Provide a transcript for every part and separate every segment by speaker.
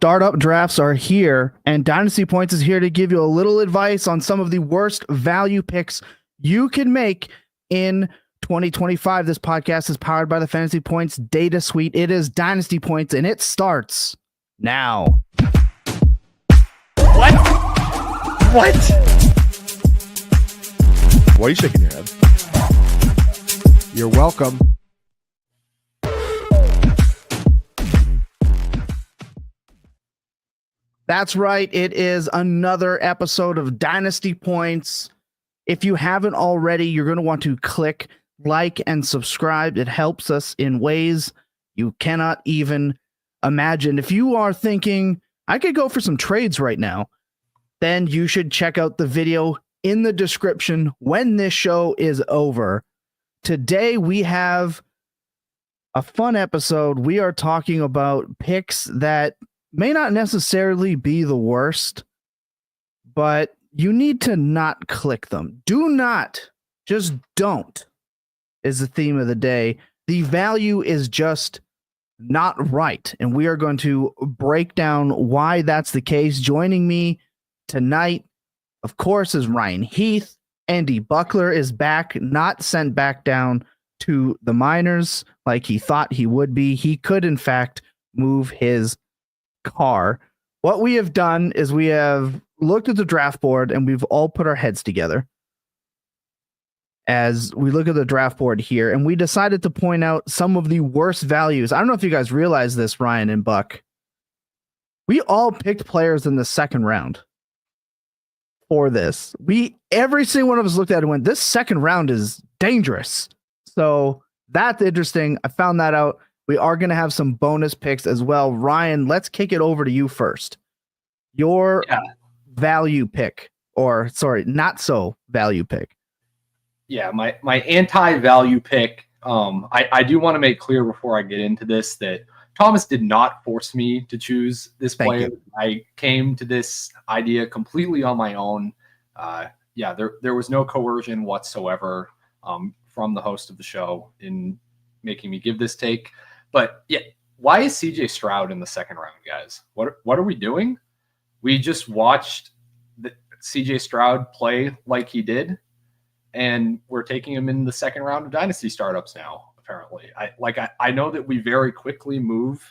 Speaker 1: Startup drafts are here, and Dynasty Points is here to give you a little advice on some of the worst value picks you can make in 2025. This podcast is powered by the Fantasy Points data suite. It is Dynasty Points, and it starts now.
Speaker 2: What?
Speaker 3: Why are you shaking your head?
Speaker 2: You're welcome.
Speaker 1: That's right. It is another episode of Dynasty Points. If you haven't already, you're going to want to click like and subscribe. It helps us in ways you cannot even imagine. If you are thinking, I could go for some trades right now, then you should check out the video in the description when this show is over. Today, we have a fun episode. We are talking about picks that may not necessarily be the worst, but you need to not click them. Do not, just don't, is the theme of the day. The value is just not right, and we are going to break down why that's the case. Joining me tonight, of course, is Ryan Heath. Andy Buckler is back, not sent back down to the minors like he thought he would be. He could, in fact, move his car. What we have done is we have looked at the draft board and we've all put our heads together as we look at the draft board here, and we decided to point out some of the worst values. I don't know if you guys realize this, Ryan and Buck. We all picked players in the second round for this. Every single one of us looked at it and went, this second round is dangerous. So that's interesting. I found that out. We are going to have some bonus picks as well. Ryan, let's kick it over to you first. Your value pick, or sorry, not so value pick.
Speaker 2: Yeah, my anti-value pick. I do want to make clear before I get into this that Thomas did not force me to choose this player. I came to this idea completely on my own. There was no coercion whatsoever from the host of the show in making me give this take. But yeah, why is CJ Stroud in the second round, guys? What are we doing? We just watched CJ Stroud play like he did, and we're taking him in the second round of dynasty startups now, apparently. I know that we very quickly move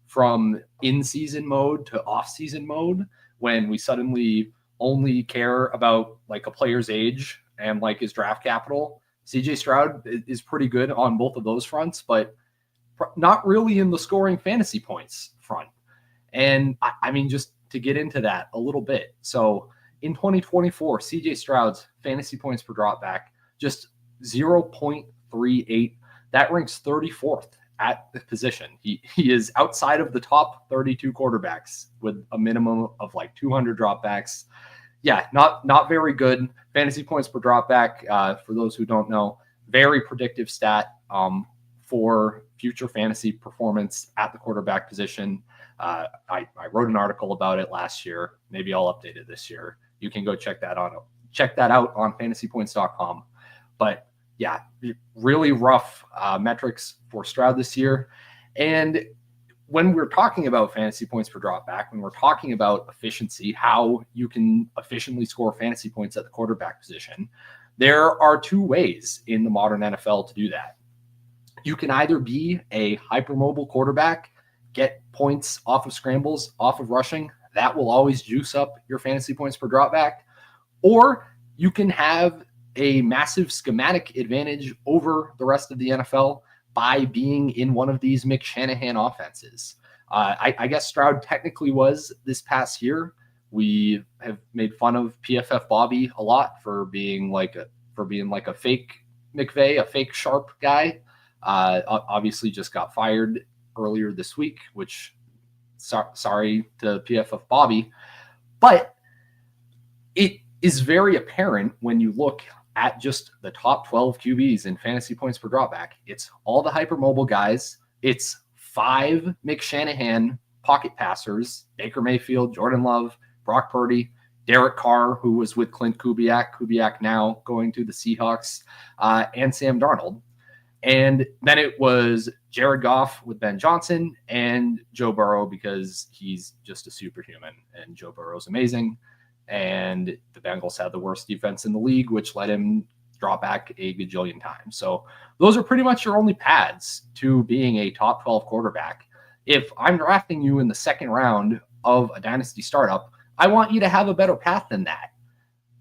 Speaker 2: from in-season mode to off-season mode when we suddenly only care about like a player's age and like his draft capital. CJ Stroud is pretty good on both of those fronts, but not really in the scoring fantasy points front. And I mean, just to get into that a little bit. So in 2024, CJ Stroud's fantasy points per drop back, just 0.38. That ranks 34th at the position. He is outside of the top 32 quarterbacks with a minimum of like 200 dropbacks. Yeah, not very good. Fantasy points per dropback, for those who don't know, very predictive stat for future fantasy performance at the quarterback position. I wrote an article about it last year. Maybe I'll update it this year. You can go check that out on FantasyPoints.com. But yeah, really rough metrics for Stroud this year. And when we're talking about fantasy points per drop back, when we're talking about efficiency, how you can efficiently score fantasy points at the quarterback position, there are two ways in the modern NFL to do that. You can either be a hypermobile quarterback, get points off of scrambles, off of rushing. That will always juice up your fantasy points per drop back. Or you can have a massive schematic advantage over the rest of the NFL by being in one of these Mick Shanahan offenses. I guess Stroud technically was this past year. We have made fun of PFF Bobby a lot for being like a fake McVay, a fake sharp guy. Obviously just got fired earlier this week, which sorry to PFF Bobby, but it is very apparent when you look at just the top 12 QBs in fantasy points per dropback. It's all the hypermobile guys. It's 5 Mick Shanahan pocket passers: Baker Mayfield, Jordan Love, Brock Purdy, Derek Carr, who was with Clint Kubiak now going to the Seahawks, and Sam Darnold. And then it was Jared Goff with Ben Johnson and Joe Burrow because he's just a superhuman and Joe Burrow's amazing. And the Bengals had the worst defense in the league, which let him drop back a gajillion times. So those are pretty much your only paths to being a top 12 quarterback. If I'm drafting you in the second round of a dynasty startup, I want you to have a better path than that.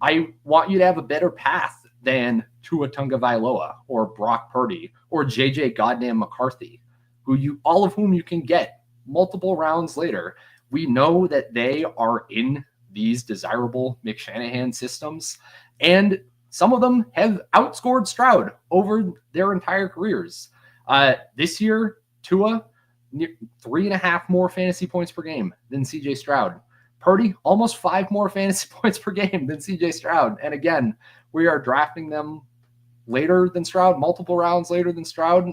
Speaker 2: I want you to have a better path than Tua Tagovailoa or Brock Purdy or JJ goddamn McCarthy, all of whom you can get multiple rounds later. We know that they are in these desirable McShanahan systems, and some of them have outscored Stroud over their entire careers. This year, Tua, 3.5 more fantasy points per game than CJ Stroud. Purdy, almost 5 more fantasy points per game than CJ Stroud. And again, we are drafting them later than Stroud, multiple rounds later than Stroud,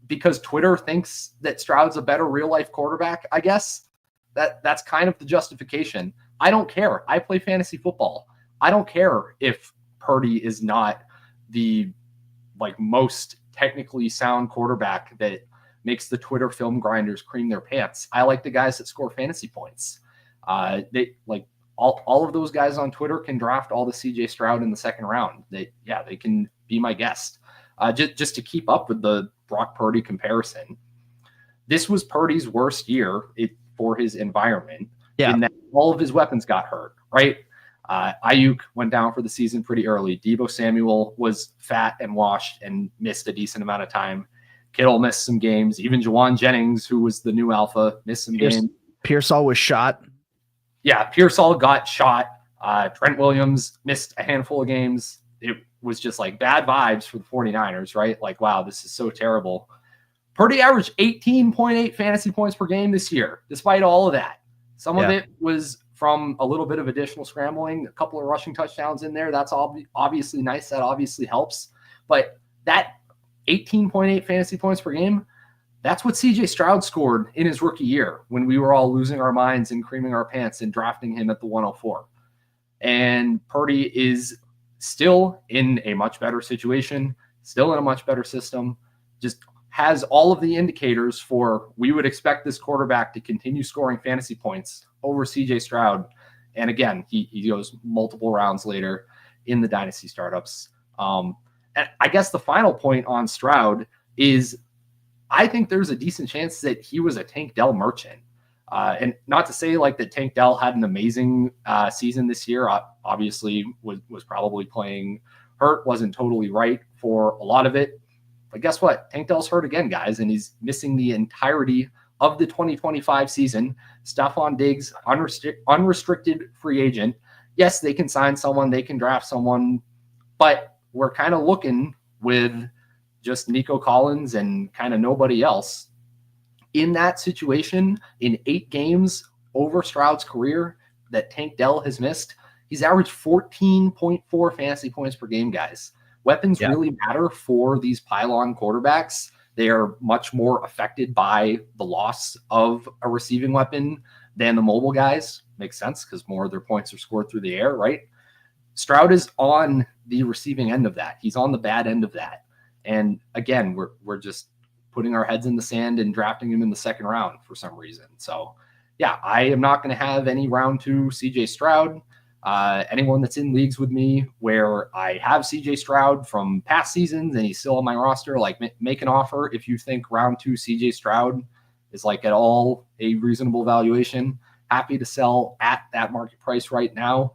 Speaker 2: because Twitter thinks that Stroud's a better real-life quarterback, I guess. That's kind of the justification. I don't care. I play fantasy football. I don't care if Purdy is not the most technically sound quarterback that makes the Twitter film grinders cream their pants. I like the guys that score fantasy points. They all of those guys on Twitter can draft all the CJ Stroud in the second round. They can be my guest. Just to keep up with the Brock Purdy comparison. This was Purdy's worst year for his environment.
Speaker 1: Yeah.
Speaker 2: In that all of his weapons got hurt, right? Ayuk went down for the season pretty early. Deebo Samuel was fat and washed and missed a decent amount of time. Kittle missed some games. Even Jawan Jennings, who was the new alpha, missed some games.
Speaker 1: Pearsall was shot.
Speaker 2: Yeah, Pearsall got shot. Trent Williams missed a handful of games. It was just bad vibes for the 49ers, right? Wow, this is so terrible. Purdy averaged 18.8 fantasy points per game this year, despite all of that. Some of it was from a little bit of additional scrambling, a couple of rushing touchdowns in there. That's obviously nice. That obviously helps. But that 18.8 fantasy points per game, that's what CJ Stroud scored in his rookie year when we were all losing our minds and creaming our pants and drafting him at the 104. And Purdy is still in a much better situation, still in a much better system, just has all of the indicators for we would expect this quarterback to continue scoring fantasy points over CJ Stroud. And again, he goes multiple rounds later in the dynasty startups. And I guess the final point on Stroud is I think there's a decent chance that he was a Tank Dell merchant. And not to say that Tank Dell had an amazing season this year. Obviously was probably playing hurt, wasn't totally right for a lot of it. But guess what? Tank Dell's hurt again, guys, and he's missing the entirety of the 2025 season. Stephon Diggs, unrestricted free agent. Yes, they can sign someone, they can draft someone, but we're kind of looking with just Nico Collins and kind of nobody else. In that situation, in 8 games over Stroud's career that Tank Dell has missed, he's averaged 14.4 fantasy points per game, guys. Weapons really matter for these pylon quarterbacks. They are much more affected by the loss of a receiving weapon than the mobile guys. Makes sense because more of their points are scored through the air, right? Stroud is on the receiving end of that. He's on the bad end of that. And again, we're just putting our heads in the sand and drafting him in the second round for some reason. So, yeah, I am not going to have any round 2 CJ Stroud. Anyone that's in leagues with me where I have CJ Stroud from past seasons and he's still on my roster, make an offer if you think round 2 CJ Stroud is at all a reasonable valuation. Happy to sell at that market price right now.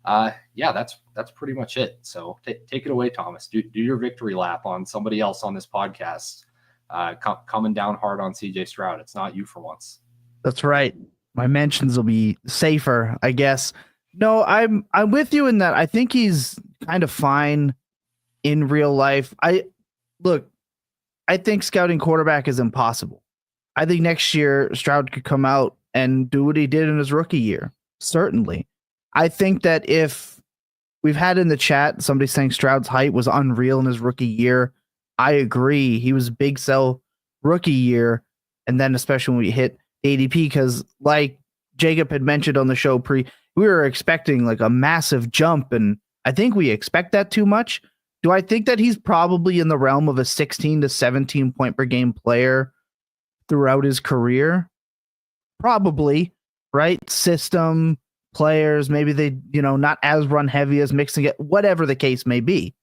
Speaker 2: That's pretty much it. So take it away, Thomas. Do your victory lap on somebody else on this podcast. Coming down hard on CJ Stroud. It's not you for once.
Speaker 1: That's right. My mentions will be safer, I guess. No, I'm with you in that. I think he's kind of fine in real life. I think scouting quarterback is impossible. I think next year Stroud could come out and do what he did in his rookie year. Certainly. I think that if we've had in the chat somebody saying Stroud's height was unreal in his rookie year, I agree. He was big sell rookie year, and then especially when we hit ADP, because like Jacob had mentioned on the show we were expecting a massive jump, and I think we expect that too much. Do I think that he's probably in the realm of a 16 to 17 point per game player throughout his career? Probably, right? System, players, maybe they, not as run heavy as mixing it, whatever the case may be.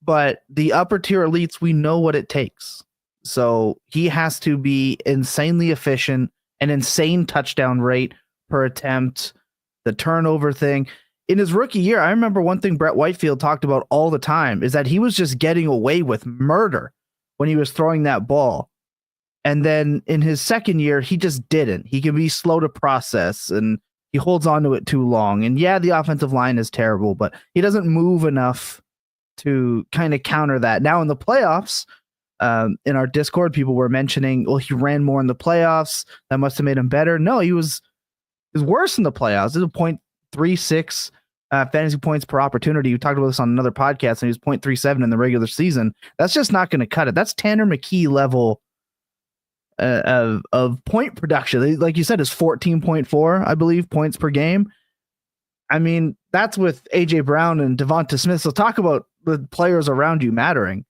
Speaker 1: But the upper tier elites, we know what it takes. So he has to be insanely efficient, an insane touchdown rate per attempt, the turnover thing. In his rookie year, I remember one thing Brett Whitefield talked about all the time is that he was just getting away with murder when he was throwing that ball. And then in his second year, he just didn't. He can be slow to process and he holds on to it too long. And yeah, the offensive line is terrible, but he doesn't move enough to kind of counter that. Now in the playoffs, in our Discord, people were mentioning, well, he ran more in the playoffs. That must have made him better. No, he was worse in the playoffs. It was 0.36 fantasy points per opportunity. We talked about this on another podcast, and he was 0.37 in the regular season. That's just not going to cut it. That's Tanner McKee level of point production. Like you said, is 14.4, I believe, points per game. I mean, that's with AJ Brown and Devonta Smith. So talk about the players around you mattering.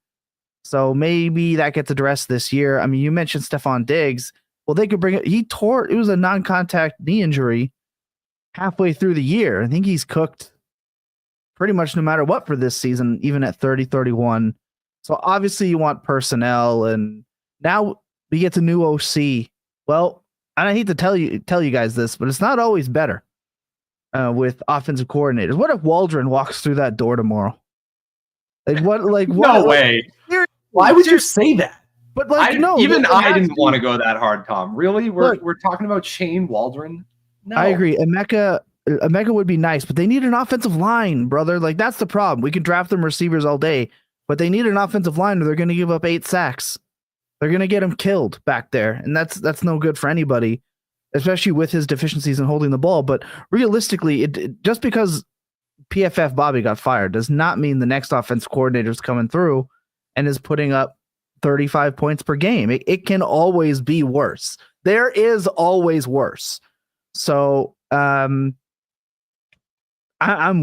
Speaker 1: So maybe that gets addressed this year. I mean, you mentioned Stephon Diggs. Well, they could bring it. It was a non-contact knee injury halfway through the year. I think he's cooked pretty much no matter what for this season, even at 30-31. So obviously you want personnel, and now we get to new OC. Well, I hate to tell you guys this, but it's not always better with offensive coordinators. What if Waldron walks through that door tomorrow? No
Speaker 2: way. Why would you say that?
Speaker 1: But
Speaker 2: I didn't want to go that hard, Tom. Really? We're talking about Shane Waldron? No.
Speaker 1: I agree. Emeka would be nice, but they need an offensive line, brother. Like, that's the problem. We can draft them receivers all day, but they need an offensive line or they're going to give up 8 sacks. They're going to get him killed back there, and that's no good for anybody, especially with his deficiencies in holding the ball. But realistically, just because PFF Bobby got fired does not mean the next offensive coordinator is coming through and is putting up 35 points per game. It can always be worse. There is always worse. So I'm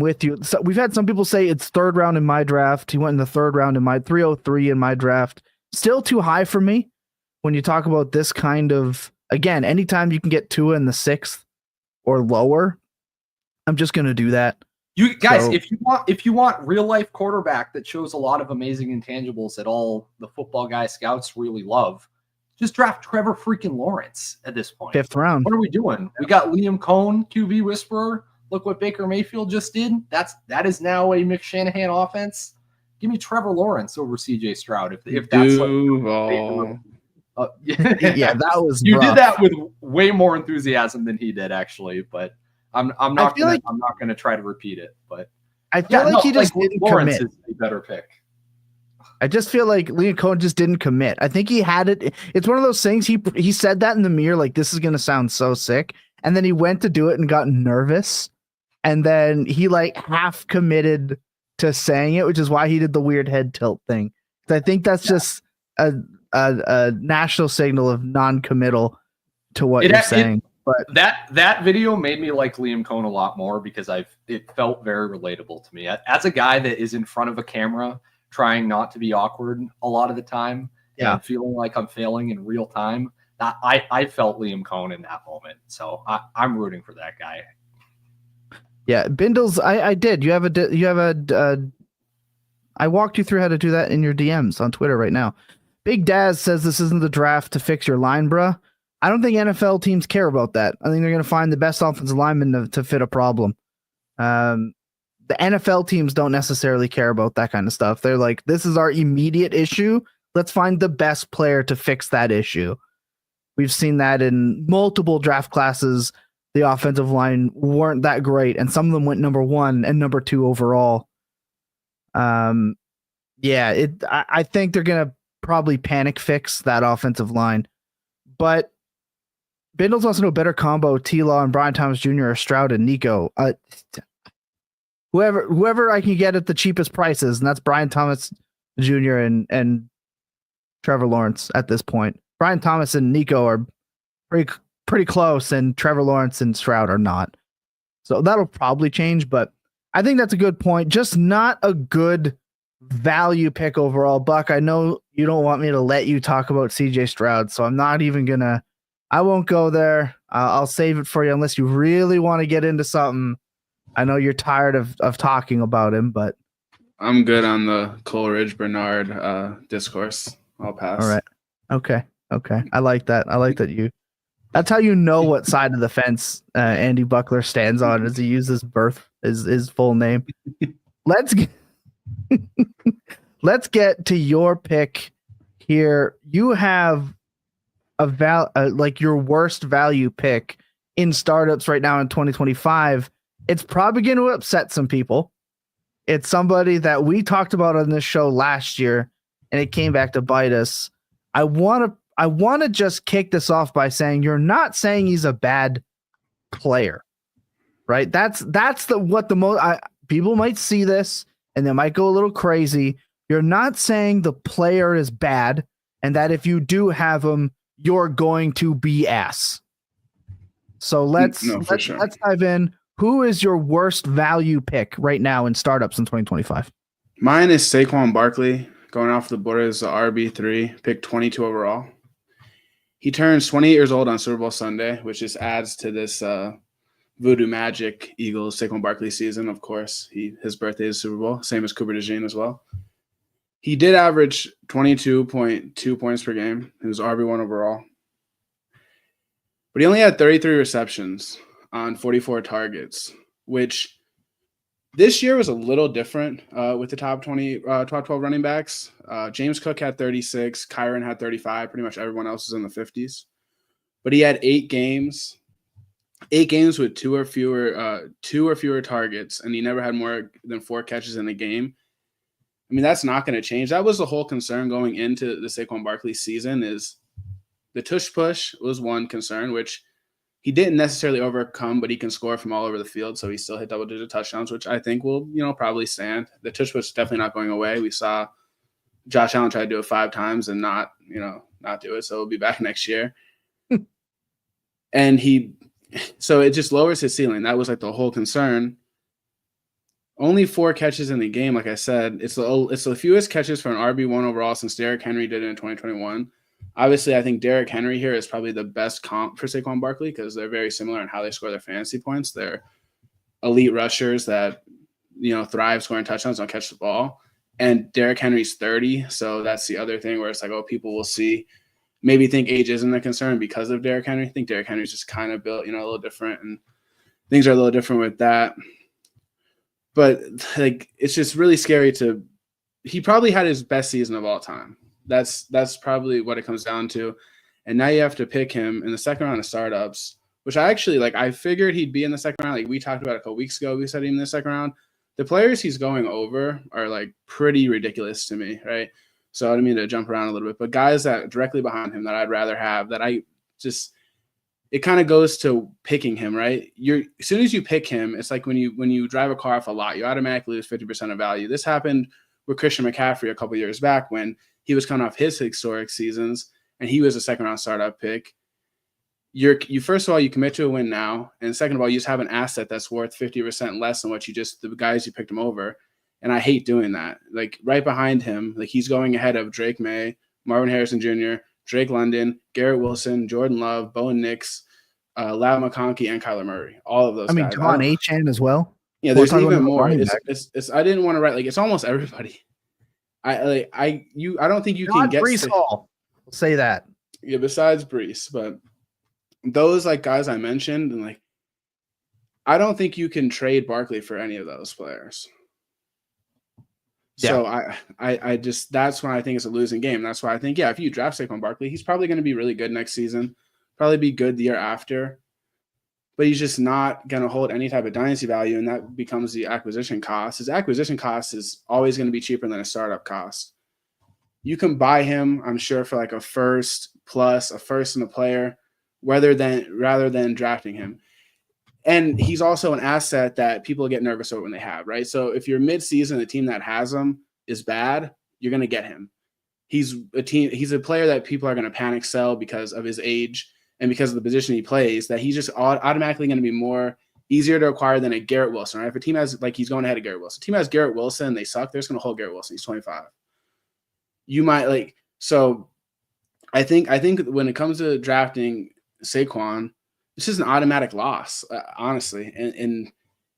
Speaker 1: with you. So we've had some people say it's 3rd round in my draft. He went in the 3rd round in my 303 in my draft. Still too high for me when you talk about this kind of, again, anytime you can get Tua in the 6th or lower, I'm just going to do that.
Speaker 2: You guys, if you want real life quarterback that shows a lot of amazing intangibles that all the football guy scouts really love, just draft Trevor freaking Lawrence at this point.
Speaker 1: 5th round.
Speaker 2: What are we doing? Yeah. We got Liam Cohn, QB whisperer. Look what Baker Mayfield just did. That is now a McShanahan offense. Give me Trevor Lawrence over CJ Stroud if that's
Speaker 1: yeah, that was
Speaker 2: you
Speaker 1: rough.
Speaker 2: Did that with way more enthusiasm than he did, actually, but I'm not gonna try to repeat it, but
Speaker 1: I feel he just didn't
Speaker 2: Lawrence
Speaker 1: commit.
Speaker 2: Is a better pick.
Speaker 1: I just feel like Liam Cohen just didn't commit. I think he had it. It's one of those things. He said that in the mirror, like, this is gonna sound so sick, and then he went to do it and got nervous, and then he like half committed to saying it, which is why he did the weird head tilt thing. I think that's just a national signal of non-committal to what you're saying. But
Speaker 2: that video made me like Liam Cohn a lot more because it felt very relatable to me. As a guy that is in front of a camera trying not to be awkward a lot of the time, and feeling like I'm failing in real time, I felt Liam Cohn in that moment. So I'm rooting for that guy.
Speaker 1: Yeah, Bindles, I did. I walked you through how to do that in your DMs on Twitter right now. Big Daz says this isn't the draft to fix your line, bruh. I don't think NFL teams care about that. I think they're going to find the best offensive lineman to fit a problem. The NFL teams don't necessarily care about that kind of stuff. They're like, this is our immediate issue. Let's find the best player to fix that issue. We've seen that in multiple draft classes. The offensive line weren't that great, and some of them went number 1 and number 2 overall. I think they're going to probably panic fix that offensive line. But Bindles wants to know better combo, T-Law and Brian Thomas Jr. or Stroud and Nico. Whoever I can get at the cheapest prices, and that's Brian Thomas Jr. and Trevor Lawrence at this point. Brian Thomas and Nico are pretty close, and Trevor Lawrence and Stroud are not. So that'll probably change, but I think that's a good point. Just not a good value pick overall. Buck, I know you don't want me to let you talk about CJ Stroud, so I'm not even gonna. I won't go there. I'll save it for you unless you really want to get into something. I know you're tired of talking about him, but
Speaker 3: I'm good on the Coleridge Bernard discourse. I'll pass.
Speaker 1: all right. Okay. I like that. That's how you know what side of the fence Andy Buckler stands on, is he uses his full name. Let's get to your pick here. You have like your worst value pick in startups right now in 2025. It's probably going to upset some people. It's somebody that we talked about on this show last year, and it came back to bite us. I want to just kick this off by saying you're not saying he's a bad player, right? That's what the most people might see this and they might go a little crazy. You're not saying the player is bad and that if you do have him, you're going to be ass. So let's dive in. Who is your worst value pick right now in startups in 2025?
Speaker 3: Mine is Saquon Barkley, going off the board as the RB3, pick 22 overall. He turns 28 years old on Super Bowl Sunday, which just adds to this Voodoo Magic Eagles Saquon Barkley season, of course. His birthday is Super Bowl, same as Cooper DeJean as well. He did average 22.2 points per game. He was RB1 overall. But he only had 33 receptions on 44 targets, which this year was a little different with the top 12 running backs. James Cook had 36, Kyron had 35, pretty much everyone else is in the 50s. But he had 8 games with two or fewer targets, and he never had more than 4 catches in a game. I mean, that's not going to change. That was the whole concern going into the Saquon Barkley season, is the tush push was one concern, which he didn't necessarily overcome, but he can score from all over the field. So he still hit double-digit touchdowns, which I think will, probably stand. The tush push is definitely not going away. We saw Josh Allen try to do it 5 times and not do it. So he'll be back next year. So it just lowers his ceiling. That was like the whole concern. Only 4 catches in the game, like I said. It's the fewest catches for an RB1 overall since Derrick Henry did it in 2021. Obviously, I think Derrick Henry here is probably the best comp for Saquon Barkley because they're very similar in how they score their fantasy points. They're elite rushers that, thrive scoring touchdowns, don't catch the ball. And Derrick Henry's 30, so that's the other thing where it's like, people will see, maybe think age isn't a concern because of Derrick Henry. I think Derrick Henry's just kind of built, a little different, and things are a little different with that. But it's just really scary he probably had his best season of all time. That's probably what it comes down to. And now you have to pick him in the second round of startups, which I actually I figured he'd be in the second round. Like we talked about a couple weeks ago, we said him in the second round. The players he's going over are pretty ridiculous to me, right? So I don't mean to jump around a little bit, but guys that directly behind him that I'd rather have, that it kind of goes to picking him, right? As soon as you pick him, it's like when you drive a car off a lot, you automatically lose 50% of value. This happened with Christian McCaffrey a couple years back when he was coming off his historic seasons and he was a second round startup pick. You first of all, you commit to a win now, and second of all, you just have an asset that's worth 50% less than the guys you picked him over. And I hate doing that. Right behind him, he's going ahead of Drake May, Marvin Harrison Jr., Drake London, Garrett Wilson, Jordan Love, Bowen Nix, Lau McConkey, and Kyler Murray. All of those guys.
Speaker 1: Devon Achane as well.
Speaker 3: Yeah, there's even more. It's I didn't want to write it's almost everybody. I don't think you can get
Speaker 1: Breece Hall. We'll say that.
Speaker 3: Yeah, besides Breece, but those guys I mentioned, and I don't think you can trade Barkley for any of those players. Yeah. So I just that's when I think it's a losing game. That's why I think if you draft Saquon Barkley, he's probably going to be really good next season, probably be good the year after, but he's just not going to hold any type of dynasty value, and that becomes the acquisition cost. His acquisition cost is always going to be cheaper than a startup cost. You can buy him, I'm sure, for a first plus a first and a player, rather than drafting him. And he's also an asset that people get nervous over when they have, right? So if you're mid-season, the team that has him is bad, you're going to get him. He's a player that people are going to panic sell because of his age and because of the position he plays, that he's just automatically going to be more easier to acquire than a Garrett Wilson, right? If a team has, like, he's going ahead of Garrett Wilson. Team has Garrett Wilson, they suck, they're just going to hold Garrett Wilson. He's 25. You might like, so I think when it comes to drafting Saquon, this is an automatic loss, honestly.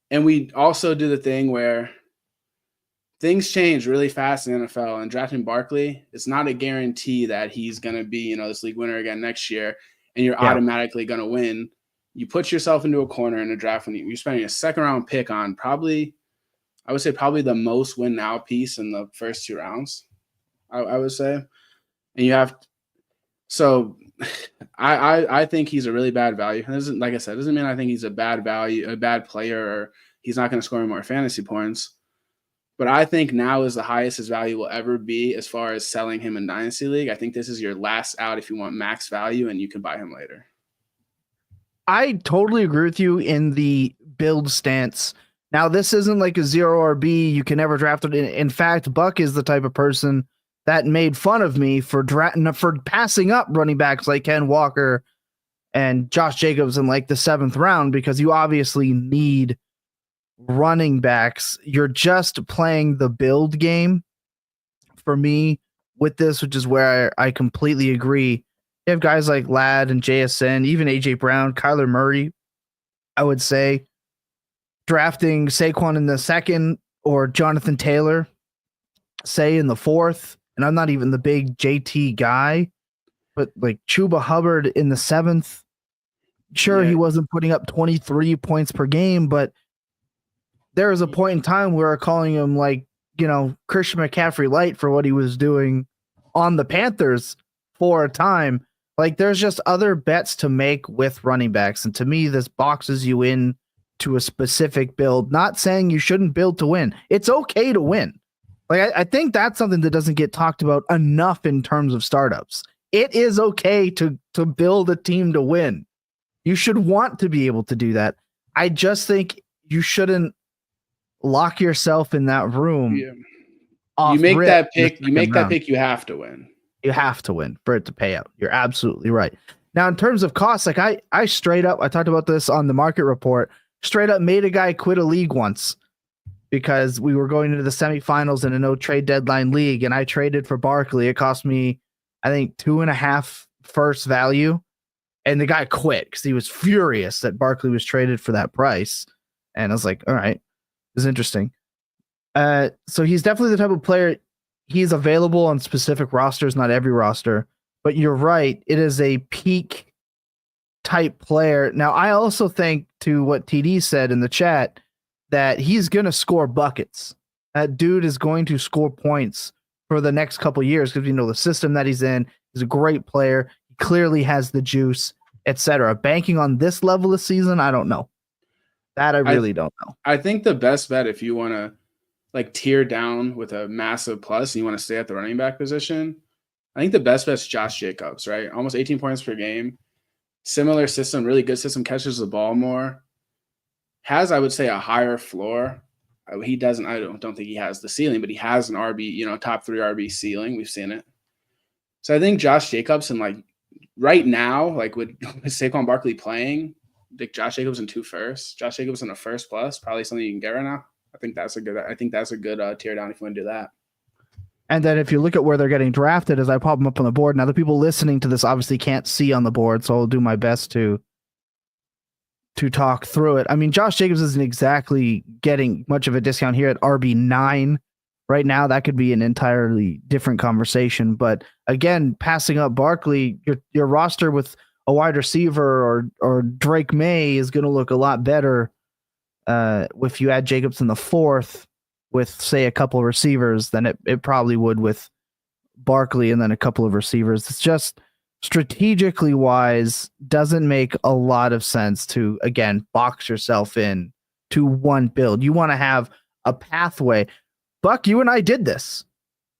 Speaker 3: And we also do the thing where things change really fast in the NFL, and drafting Barkley, it's not a guarantee that he's going to be, this league winner again next year, and you're automatically going to win. You put yourself into a corner in a draft when you're spending a second-round pick on probably the most win now piece in the first 2 rounds, I would say. And you have – so I think he's a really bad value. And like I said, doesn't mean I think he's a bad value, a bad player, or he's not going to score more fantasy points. But I think now is the highest his value will ever be as far as selling him in Dynasty League. I think this is your last out if you want max value, and you can buy him later.
Speaker 1: I totally agree with you in the build stance. Now, this isn't like a 0 RB. You can never draft it. In fact, Buck is the type of person that made fun of me for passing up running backs like Ken Walker and Josh Jacobs in like the 7th round, because you obviously need running backs. You're just playing the build game for me with this, which is where I completely agree. You have guys like Ladd and JSN, even AJ Brown, Kyler Murray. I would say drafting Saquon in the 2nd or Jonathan Taylor, say in the 4th. And I'm not even the big JT guy, but like Chuba Hubbard in the 7th. Sure, he wasn't putting up 23 points per game, but there was a point in time where we're calling him like, Christian McCaffrey light for what he was doing on the Panthers for a time. Like, there's just other bets to make with running backs. And to me, this boxes you in to a specific build, not saying you shouldn't build to win. It's okay to win. Like, I think that's something that doesn't get talked about enough in terms of startups. It is okay to build a team to win. You should want to be able to do that. I just think you shouldn't lock yourself in that room.
Speaker 3: Yeah. You make that pick. You make that pick. You have to win.
Speaker 1: You have to win for it to pay out. You're absolutely right. Now, in terms of costs, like I straight up, I talked about this on the market report, straight up made a guy quit a league once because we were going into the semifinals in a no trade deadline league, and I traded for Barkley. It cost me, I think, 2.5 first value, and the guy quit because he was furious that Barkley was traded for that price. And I was like, all right, this is interesting. So he's definitely the type of player. He's available on specific rosters, not every roster, but you're right. It is a peak type player. Now, I also think, to what TD said in the chat, that he's going to score buckets. That dude is going to score points for the next couple of years because, the system that he's in. He's a great player. He clearly has the juice, etc. Banking on this level of season, I don't know. That I really don't know.
Speaker 3: I think the best bet, if you want to like tier down with a massive plus and you want to stay at the running back position, I think the best bet is Josh Jacobs, right? Almost 18 points per game. Similar system, really good system, catches the ball more. Has, I would say, a higher floor. He doesn't, I don't think he has the ceiling, but he has an RB, top 3 RB ceiling. We've seen it. So I think Josh Jacobs, and like right now, like with Saquon Barkley playing, like Josh Jacobs in 2 firsts, Josh Jacobs in a first plus, probably something you can get right now. I think that's a good tear down if you want to do that.
Speaker 1: And then if you look at where they're getting drafted, as I pop them up on the board, now the people listening to this obviously can't see on the board, so I'll do my best to talk through it. I mean, Josh Jacobs isn't exactly getting much of a discount here at RB9 right now. That could be an entirely different conversation. But again, passing up Barkley, your roster with a wide receiver or Drake May is going to look a lot better if you add Jacobs in the 4th with, say, a couple of receivers than it probably would with Barkley and then a couple of receivers. It's just strategically wise, doesn't make a lot of sense to, again, box yourself in to one build. You want to have a pathway. Buck, you and I did this.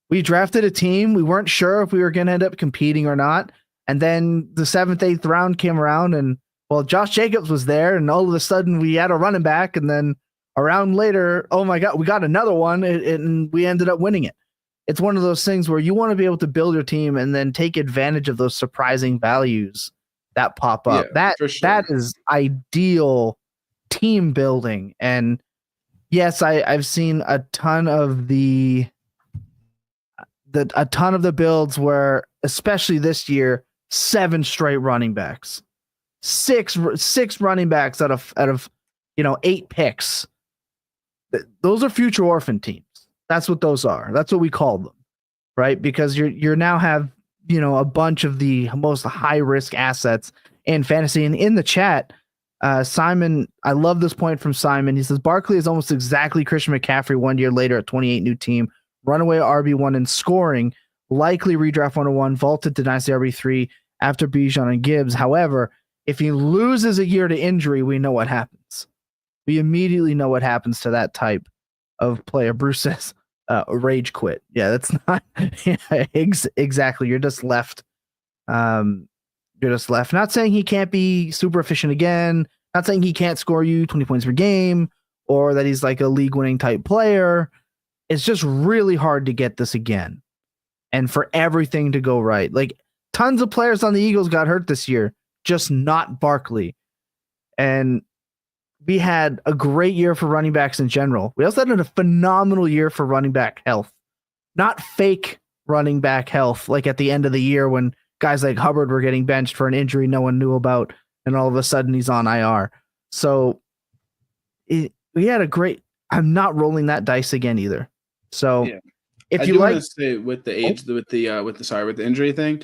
Speaker 1: We drafted a team. We weren't sure if we were going to end up competing or not. And then the 7th, 8th round came around, and well, Josh Jacobs was there, and all of a sudden we had a running back, and then a round later, oh my God, we got another one, and we ended up winning it. It's one of those things where you want to be able to build your team and then take advantage of those surprising values that pop up.
Speaker 3: Yeah, for sure.
Speaker 1: That is ideal team building. And yes, I've seen a ton of the builds where, especially this year, 7 straight running backs, six running backs out of 8 picks. Those are future orphan teams. That's what those are. That's what we call them, right? Because you're now have a bunch of the most high risk assets in fantasy. And in the chat, Simon, I love this point from Simon. He says Barkley is almost exactly Christian McCaffrey 1 year later at 28, new team, runaway RB1 in scoring, likely redraft 101, vaulted to Dynasty RB3 after Bijan and Gibbs. However, if he loses a year to injury, we know what happens. We immediately know what happens to that type of player. Bruce says, rage quit. Yeah, that's not exactly. You're just left. Not saying he can't be super efficient again. Not saying he can't score you 20 points per game or that he's like a league winning type player. It's just really hard to get this again and for everything to go right. Like tons of players on the Eagles got hurt this year, just not Barkley. And we had a great year for running backs in general. We also had a phenomenal year for running back health, not fake running back health. Like at the end of the year when guys like Hubbard were getting benched for an injury no one knew about, and all of a sudden he's on IR. So we had a great. I'm not rolling that dice again either. So
Speaker 3: yeah.
Speaker 1: if you like
Speaker 3: to say with the age, with the injury thing,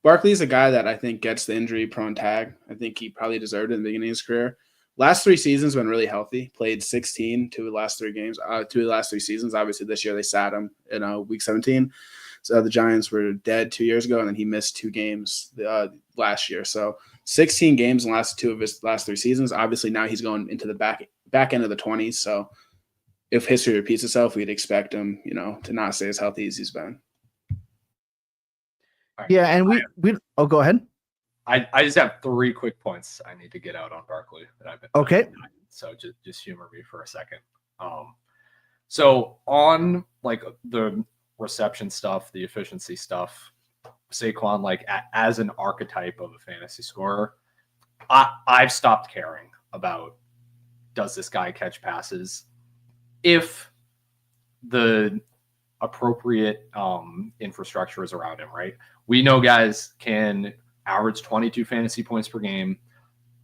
Speaker 3: Barkley's a guy that I think gets the injury prone tag. I think he probably deserved it in the beginning of his career. Last 3 seasons been really healthy. Played 16 to the last 3 games, 2 of the last 3 seasons. Obviously, this year they sat him in week 17. So the Giants were dead 2 years ago, and then he missed 2 games last year. So 16 games in the last 2 of his last 3 seasons. Obviously, now he's going into the back end of the 20s. So if history repeats itself, we'd expect him, to not stay as healthy as he's been.
Speaker 1: Yeah, and we go ahead.
Speaker 2: I just have 3 quick points I need to get out on Barkley that I've been
Speaker 1: okay.
Speaker 2: So just humor me for a second. So on like the reception stuff, the efficiency stuff, Saquon, like as an archetype of a fantasy scorer, I've stopped caring about does this guy catch passes if the appropriate infrastructure is around him, right? We know guys can average 22 fantasy points per game,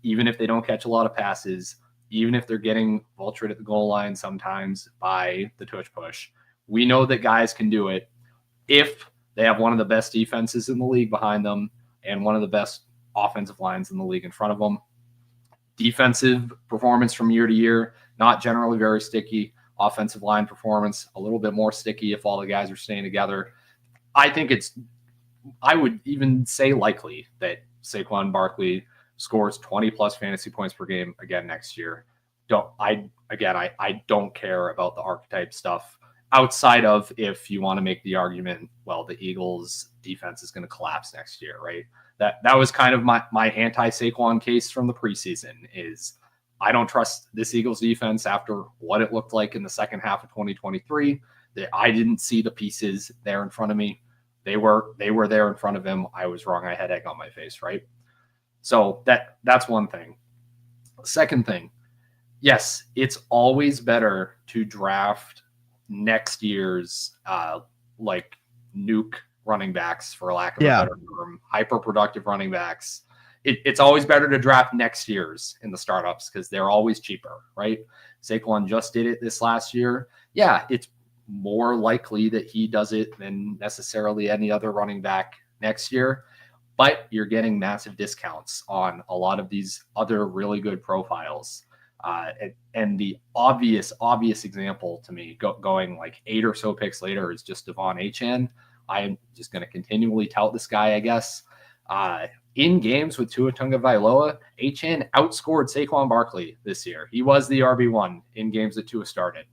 Speaker 2: even if they don't catch a lot of passes, even if they're getting vultured at the goal line sometimes by the tush push. We know that guys can do it if they have one of the best defenses in the league behind them and one of the best offensive lines in the league in front of them. Defensive performance from year to year, not generally very sticky. Offensive line performance, a little bit more sticky if all the guys are staying together. I would even say likely that Saquon Barkley scores 20 plus fantasy points per game again next year. I don't care about the archetype stuff outside of if you want to make the argument, well, the Eagles defense is going to collapse next year, right? That was kind of my anti-Saquon case from the preseason is I don't trust this Eagles defense after what it looked like in the second half of 2023. That I didn't see the pieces there in front of me. They were there in front of him. I was wrong. I had egg on my face, right? So that's one thing. Second thing, yes, it's always better to draft next year's like nuke running backs, for lack of a better term, hyper productive running backs. It's always better to draft next year's in the startups because they're always cheaper, right? Saquon just did it this last year. Yeah, it's more likely that he does it than necessarily any other running back next year, but you're getting massive discounts on a lot of these other really good profiles. And the obvious example to me going like 8 or so picks later is just Devon Achane. I'm just going to continually tout this guy, I guess. In games with Tua Tagovailoa, Achane outscored Saquon Barkley this year. He was the RB1 in games that Tua started.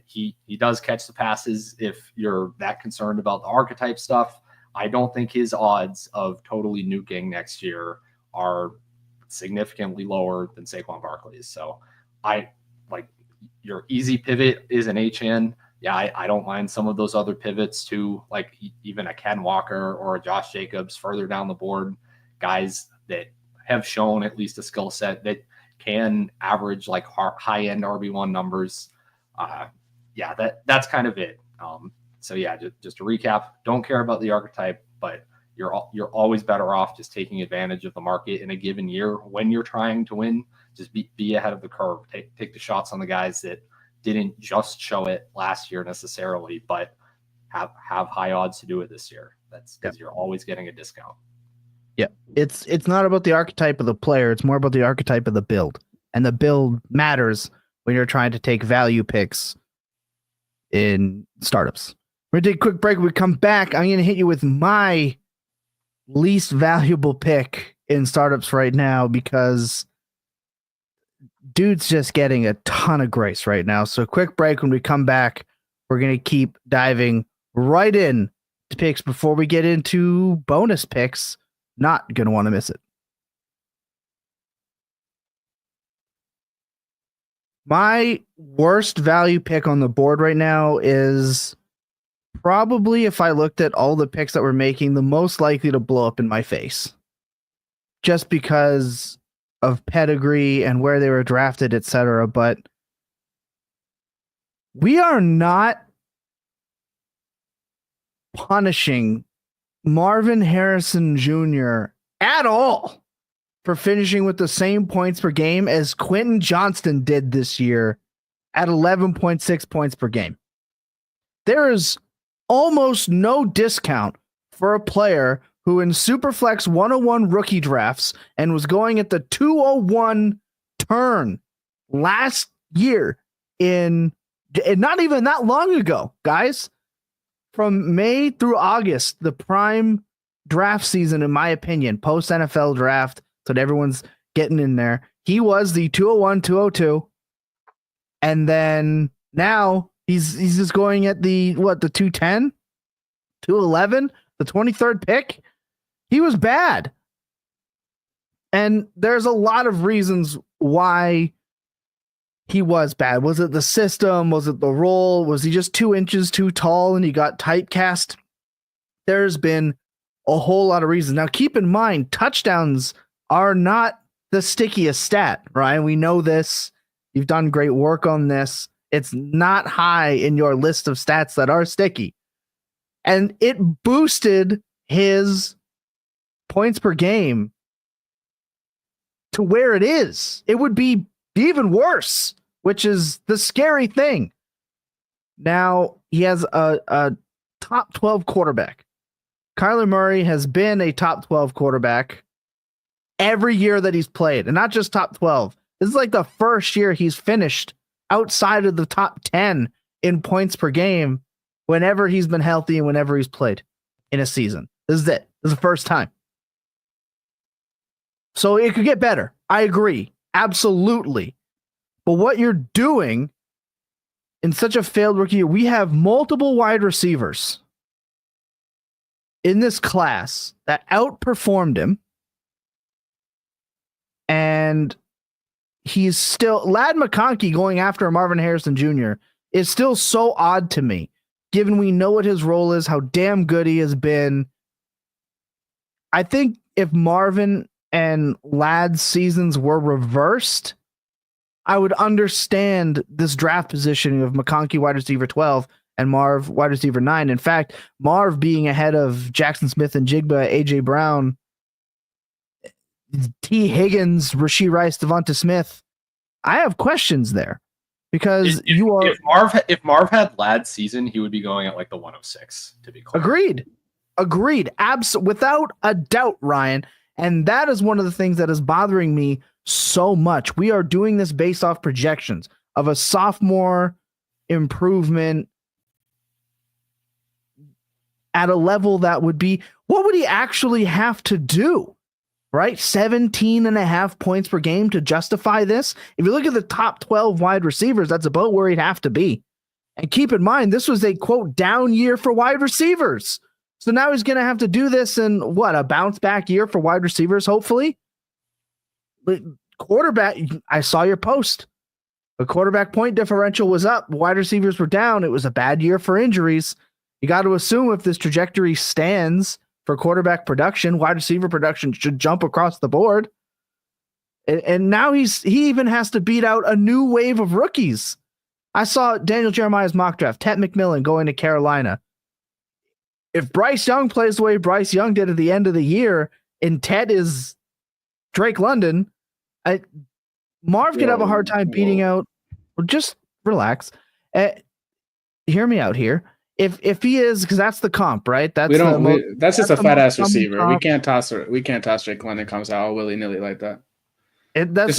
Speaker 2: He does catch the passes if you're that concerned about the archetype stuff. I don't think his odds of totally nuking next year are significantly lower than Saquon Barkley's. So I like your easy pivot is an Achane. Yeah, I don't mind some of those other pivots too, like even a Ken Walker or a Josh Jacobs further down the board, guys that have shown at least a skill set that can average like high end RB1 numbers. Yeah, that's kind of it. So yeah, just to recap, don't care about the archetype, but you're always better off just taking advantage of the market in a given year when you're trying to win. Just be ahead of the curve. Take the shots on the guys that didn't just show it last year necessarily, but have high odds to do it this year. That's because you're always getting a discount.
Speaker 1: Yeah, it's not about the archetype of the player. It's more about the archetype of the build, and the build matters when you're trying to take value picks in startups. We're gonna take a quick break. When we come back, I'm gonna hit you with my least valuable pick in startups right now because dude's just getting a ton of grace right now. So quick break. When we come back, we're gonna keep diving right in to picks before we get into bonus picks. Not gonna want to miss it. My worst value pick on the board right now is probably, if I looked at all the picks that we're making, the most likely to blow up in my face. Just because of pedigree and where they were drafted, etc. But we are not punishing Marvin Harrison Jr. at all for finishing with the same points per game as Quentin Johnston did this year at 11.6 points per game. There is almost no discount for a player who in Superflex 101 rookie drafts and was going at the 201 turn last year and not even that long ago, guys. From May through August, the prime draft season, in my opinion, post NFL draft, so that everyone's getting in there. He was the 201, 202. And then now he's just going at the 210, 211, the 23rd pick. He was bad. And there's a lot of reasons why he was bad. Was it the system? Was it the role? Was he just 2 inches too tall and he got typecast? There's been a whole lot of reasons. Now, keep in mind, touchdowns are not the stickiest stat, Ryan. We know this. You've done great work on this. It's not high in your list of stats that are sticky. And it boosted his points per game to where it is. It would be even worse, which is the scary thing. Now, he has a top 12 quarterback. Kyler Murray has been a top 12 quarterback every year that he's played, and not just top 12. This is like the first year he's finished outside of the top 10 in points per game whenever he's been healthy and whenever he's played in a season. This is it. This is the first time. So it could get better. I agree. Absolutely. But what you're doing in such a failed rookie year, we have multiple wide receivers in this class that outperformed him. And he's still, Ladd McConkey going after Marvin Harrison Jr. is still so odd to me, given we know what his role is, how damn good he has been. I think if Marvin and Ladd's seasons were reversed, I would understand this draft positioning of McConkey wide receiver 12 and Marv wide receiver 9. In fact, Marv being ahead of Jackson Smith and Jigba, AJ Brown, T. Higgins, Rashee Rice, Devonta Smith. I have questions there because
Speaker 2: if Marv had Ladd's season, he would be going at like the 106, to be clear.
Speaker 1: Agreed. Without a doubt, Ryan. And that is one of the things that is bothering me so much. We are doing this based off projections of a sophomore improvement at a level that would be, what would he actually have to do? Right? 17.5 points per game to justify this. If you look at the top 12 wide receivers, that's about where he'd have to be. And keep in mind, this was a quote down year for wide receivers. So now he's going to have to do this in a bounce back year for wide receivers, hopefully. But quarterback, I saw your post. The quarterback point differential was up. Wide receivers were down. It was a bad year for injuries. You got to assume if this trajectory stands for quarterback production, wide receiver production should jump across the board. And now he even has to beat out a new wave of rookies. I saw Daniel Jeremiah's mock draft, Ted McMillan going to Carolina. If Bryce Young plays the way Bryce Young did at the end of the year, and Ted is Drake London, Marv could have a hard time beating out. Just relax. Hear me out here. If he is, because that's the comp, right? That's
Speaker 3: just a fat ass receiver. Comp. We can't toss Drake London comes out willy nilly like that.
Speaker 1: That's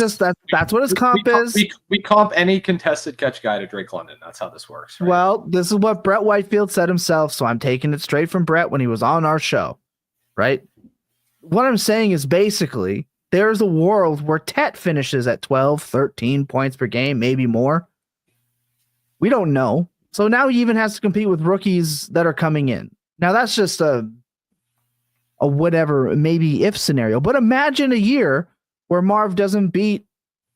Speaker 1: what his comp is.
Speaker 2: We comp any contested catch guy to Drake London. That's how this works. Right?
Speaker 1: Well, this is what Brett Whitefield said himself, so I'm taking it straight from Brett when he was on our show, right? What I'm saying is basically there's a world where Tet finishes at 12, 13 points per game, maybe more. We don't know. So now he even has to compete with rookies that are coming in. Now that's just a whatever, maybe if scenario. But imagine a year where Marv doesn't beat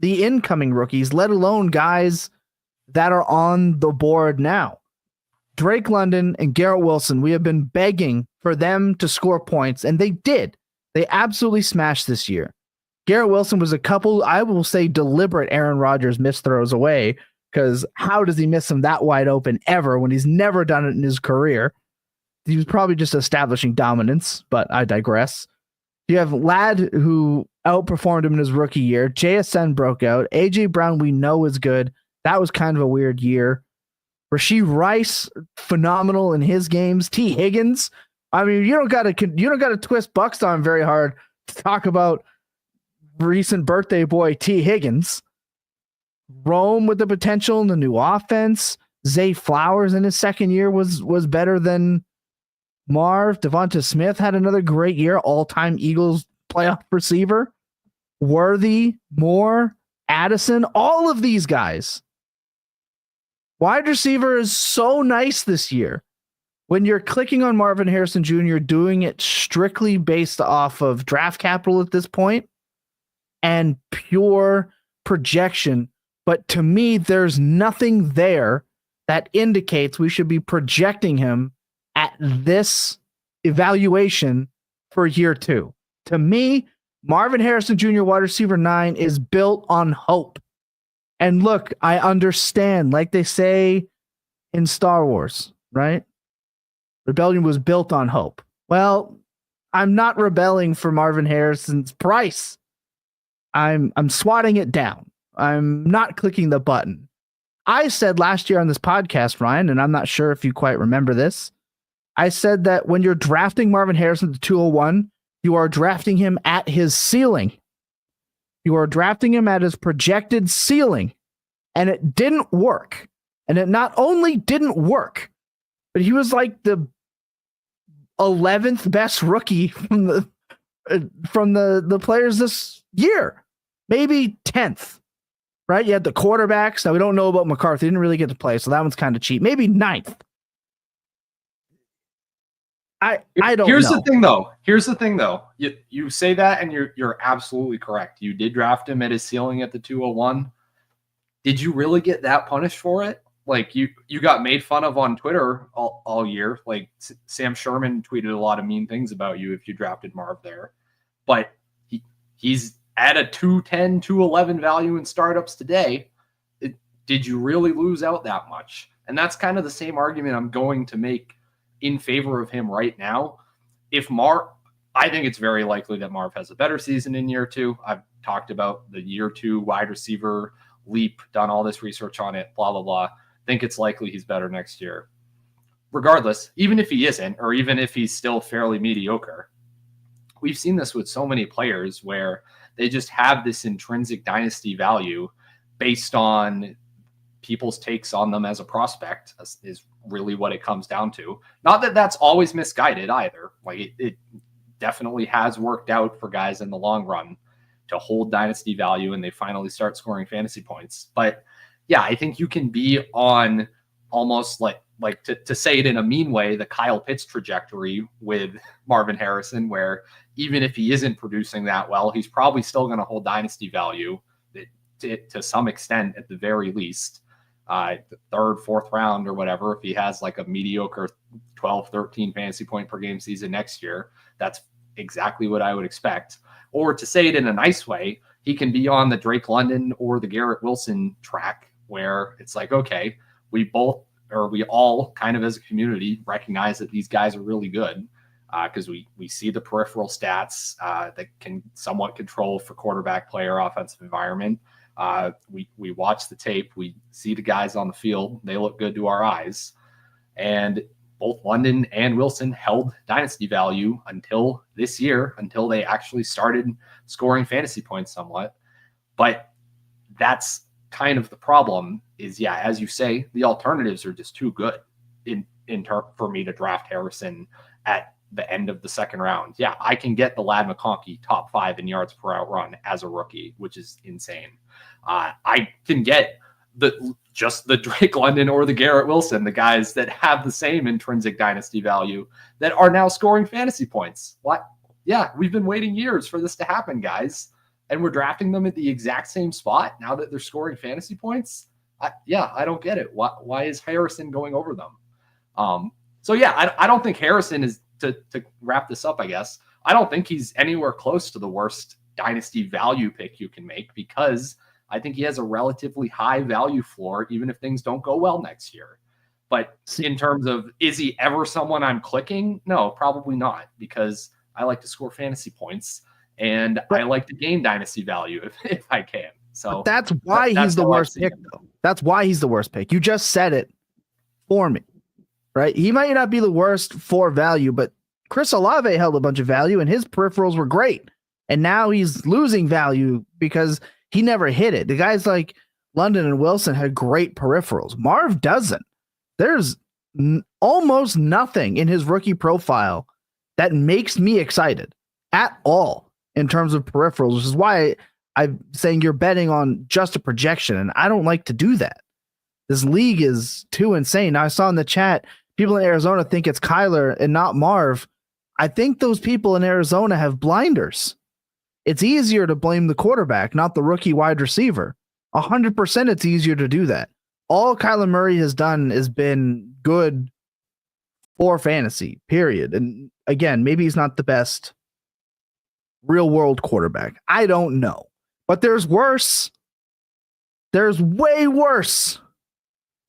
Speaker 1: the incoming rookies, let alone guys that are on the board now. Drake London and Garrett Wilson, we have been begging for them to score points, and they did. They absolutely smashed this year. Garrett Wilson was a couple, I will say, deliberate Aaron Rodgers missed throws away, because how does he miss them that wide open ever when he's never done it in his career? He was probably just establishing dominance, but I digress. You have Ladd, who outperformed him in his rookie year. JSN broke out. AJ Brown, we know, is good. That was kind of a weird year. Rashee Rice, phenomenal in his games. T. Higgins, I mean, you don't got to twist Bucks on very hard to talk about recent birthday boy T. Higgins. Rome with the potential in the new offense. Zay Flowers in his second year was better than Marv. Devonta Smith had another great year, all-time Eagles playoff receiver. Worthy, Moore, Addison, all of these guys. Wide receiver is so nice this year. When you're clicking on Marvin Harrison Jr., doing it strictly based off of draft capital at this point and pure projection. But to me, there's nothing there that indicates we should be projecting him at this evaluation for year 2. To me, Marvin Harrison Jr., wide receiver 9, is built on hope. And look, I understand, like they say in Star Wars, right? Rebellion was built on hope. Well, I'm not rebelling for Marvin Harrison's price. I'm swatting it down. I'm not clicking the button. I said last year on this podcast, Ryan, and I'm not sure if you quite remember this. I said that when you're drafting Marvin Harrison to 201, you are drafting him at his ceiling. You are drafting him at his projected ceiling. And it didn't work. And it not only didn't work, but he was like the 11th best rookie from the players this year. Maybe 10th. Right? You had the quarterbacks. Now, we don't know about McCarthy. He didn't really get to play, so that one's kind of cheap. Maybe 9th. I don't know.
Speaker 2: Here's the thing, though. You say that, and you're absolutely correct. You did draft him at his ceiling at the 201. Did you really get that punished for it? Like, you got made fun of on Twitter all year. Like, Sam Sherman tweeted a lot of mean things about you if you drafted Marv there. But he's at a 210, 211 value in startups today. Did you really lose out that much? And that's kind of the same argument I'm going to make in favor of him right now. I think it's very likely that Marv has a better season in year 2. I've talked about the year 2 wide receiver leap, done all this research on it, blah, blah, blah. Think it's likely he's better next year. Regardless, even if he isn't, or even if he's still fairly mediocre, we've seen this with so many players where they just have this intrinsic dynasty value based on people's takes on them as a prospect is really what it comes down to. Not that that's always misguided either. Like it definitely has worked out for guys in the long run to hold dynasty value and they finally start scoring fantasy points. But yeah, I think you can be on almost like to say it in a mean way, the Kyle Pitts trajectory with Marvin Harrison, where even if he isn't producing that well, he's probably still going to hold dynasty value to some extent at the very least. The 3rd, 4th round or whatever, if he has like a mediocre 12, 13 fantasy point per game season next year, that's exactly what I would expect. Or to say it in a nice way, he can be on the Drake London or the Garrett Wilson track where it's like, okay, we all kind of as a community recognize that these guys are really good because we see the peripheral stats that can somewhat control for quarterback, player, offensive environment. We watch the tape. We see the guys on the field. They look good to our eyes. And both London and Wilson held dynasty value until this year, until they actually started scoring fantasy points somewhat. But that's kind of the problem is, yeah, as you say, the alternatives are just too good for me to draft Harrison at the end of the second round. Yeah, I can get the Lad McConkey top 5 in yards per out run as a rookie, which is insane. I can get just the Drake London or the Garrett Wilson, the guys that have the same intrinsic dynasty value that are now scoring fantasy points. What? Yeah, we've been waiting years for this to happen, guys. And we're drafting them at the exact same spot now that they're scoring fantasy points. I don't get it. Why is Harrison going over them? So yeah, I don't think Harrison is, to wrap this up, I guess, I don't think he's anywhere close to the worst dynasty value pick you can make, because I think he has a relatively high value floor, even if things don't go well next year. But in terms of, is he ever someone I'm clicking? No, probably not, because I like to score fantasy points and I like to gain dynasty value if I can. So
Speaker 1: but that's why he's the worst pick, though. That's why he's the worst pick. You just said it for me, right? He might not be the worst for value, but Chris Olave held a bunch of value and his peripherals were great. And now he's losing value because he never hit it. The guys like London and Wilson had great peripherals. Marv doesn't. There's almost nothing in his rookie profile that makes me excited at all in terms of peripherals, which is why I'm saying you're betting on just a projection, and I don't like to do that. This league is too insane. Now, I saw in the chat, people in Arizona think it's Kyler and not Marv. I think those people in Arizona have blinders. It's easier to blame the quarterback, not the rookie wide receiver. 100% it's easier to do that. All Kyler Murray has done has been good for fantasy, period. And again, maybe he's not the best real world quarterback. I don't know. But there's worse. There's way worse.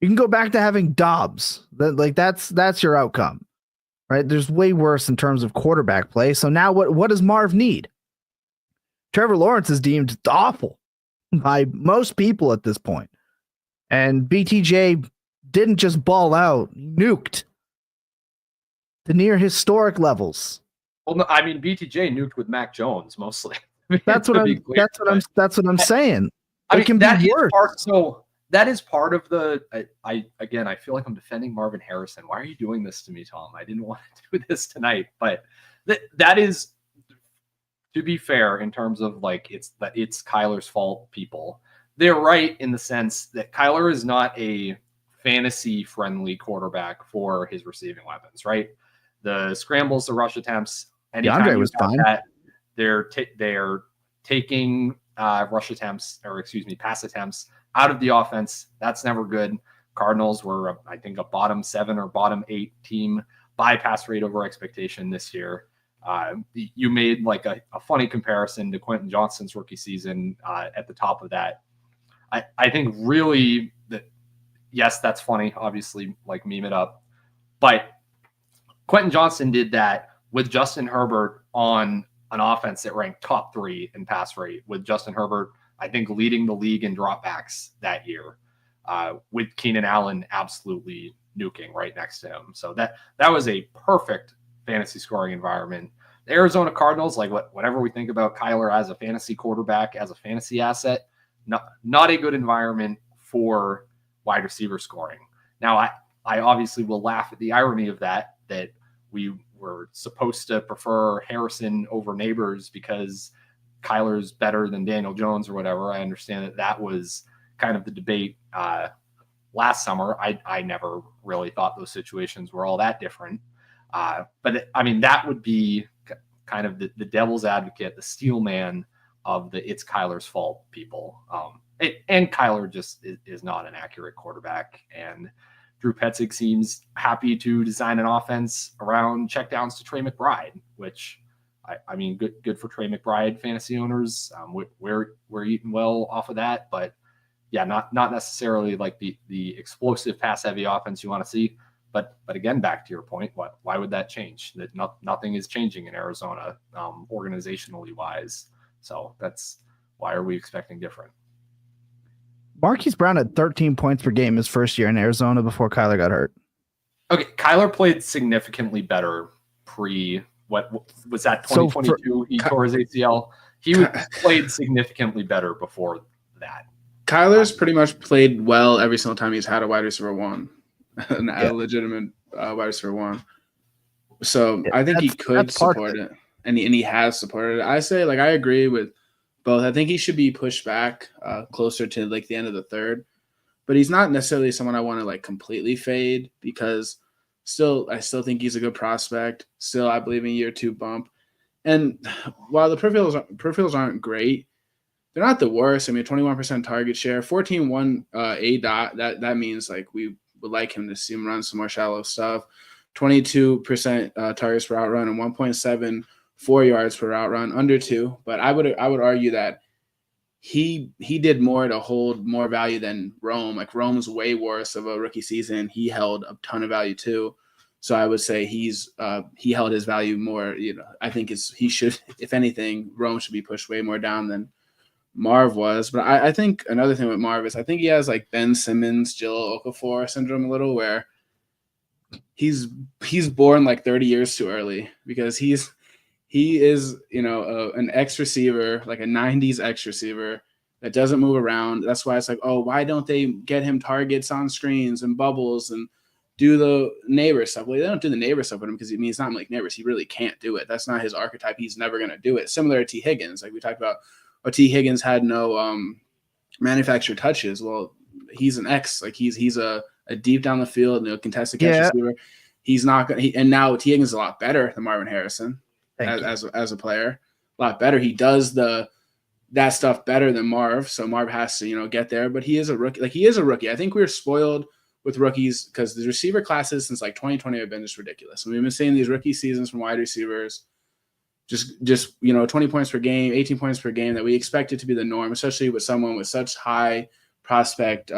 Speaker 1: You can go back to having Dobbs. That's your outcome. Right? There's way worse in terms of quarterback play. So now what does Marv need? Trevor Lawrence is deemed awful by most people at this point. And BTJ didn't just ball out, nuked to near historic levels.
Speaker 2: Well, no, I mean, BTJ nuked with Mac Jones mostly.
Speaker 1: That's what I'm saying.
Speaker 2: I
Speaker 1: mean,
Speaker 2: that is worse. So that is part of the. I feel like I'm defending Marvin Harrison. Why are you doing this to me, Tom? I didn't want to do this tonight, but that is, to be fair, in terms of like it's Kyler's fault. People, they're right in the sense that Kyler is not a fantasy friendly quarterback for his receiving weapons. Right, the scrambles, the rush attempts.
Speaker 1: DeAndre was fine.
Speaker 2: They're taking rush attempts, or pass attempts out of the offense. That's never good. Cardinals were, I think, a bottom 7 or bottom 8 team by pass rate over expectation this year. You made like a funny comparison to Quentin Johnston's rookie season at the top of that. I think really that, yes, that's funny. Obviously, like meme it up. But Quentin Johnston did that with Justin Herbert on an offense that ranked top 3 in pass rate, with Justin Herbert, I think, leading the league in dropbacks that year, with Keenan Allen absolutely nuking right next to him. So that was a perfect fantasy scoring environment. The Arizona Cardinals, like whatever we think about Kyler as a fantasy quarterback, as a fantasy asset, not a good environment for wide receiver scoring. Now, I obviously will laugh at the irony of that we were supposed to prefer Harrison over Neighbors because Kyler's better than Daniel Jones or whatever. I understand that was kind of the debate last summer. I never really thought those situations were all that different. But I mean, that would be kind of the devil's advocate, the steel man of the it's Kyler's fault people. And Kyler just is not an accurate quarterback. And Drew Petzing seems happy to design an offense around checkdowns to Trey McBride, which I mean, good for Trey McBride fantasy owners. We're eating well off of that, but yeah, not necessarily like the explosive pass heavy offense you want to see. But again, back to your point, why would that change? That nothing is changing in Arizona organizationally wise. So that's why are we expecting different?
Speaker 1: Marquise Brown had 13 points per game his first year in Arizona before Kyler got hurt.
Speaker 2: Okay, Kyler played significantly better what was that 2022? He tore his ACL. He played significantly better before that.
Speaker 3: Kyler's pretty much played well every single time he's had a wide receiver one, a legitimate wide receiver one. So I think he could support it, and he has supported it. I say, like, I agree with both. I think he should be pushed back closer to like the end of the third, but he's not necessarily someone I want to like completely fade because I still think he's a good prospect. Still, I believe in year 2 bump. And while the peripherals aren't great, they're not the worst. I mean, 21% target share, 14-1 A dot. That means like we would like him to see him run some more shallow stuff. 22% targets per route run and 1.74 yards per route run, under 2. But I would argue that he did more to hold more value than Rome. Like Rome's way worse of a rookie season. He held a ton of value too. So I would say he held his value more. You know, I think he should, if anything, Rome should be pushed way more down than Marv was. But I think another thing with Marv is I think he has like Ben Simmons, Jill Okafor syndrome a little, where he's born like 30 years too early because he is, you know, an X receiver, like a 90s X receiver that doesn't move around. That's why it's like, oh, why don't they get him targets on screens and bubbles and do the neighbor stuff? Well, they don't do the neighbor stuff with him because I mean, he's not like neighbors. He really can't do it. That's not his archetype. He's never going to do it. Similar to T. Higgins. Like we talked about, T. Higgins had no manufactured touches. Well, he's an X. Like he's a deep down the field, you know, contested catch receiver. He's not going to – and now T. Higgins is a lot better than Marvin Harrison. As a player, a lot better. He does that stuff better than Marv, so Marv has to, you know, get there. But he is a rookie. Like he is a rookie. I think we're spoiled with rookies because the receiver classes since like 2020 have been just ridiculous. And we've been seeing these rookie seasons from wide receivers, just you know, 20 points per game, 18 points per game, that we expect it to be the norm, especially with someone with such high prospect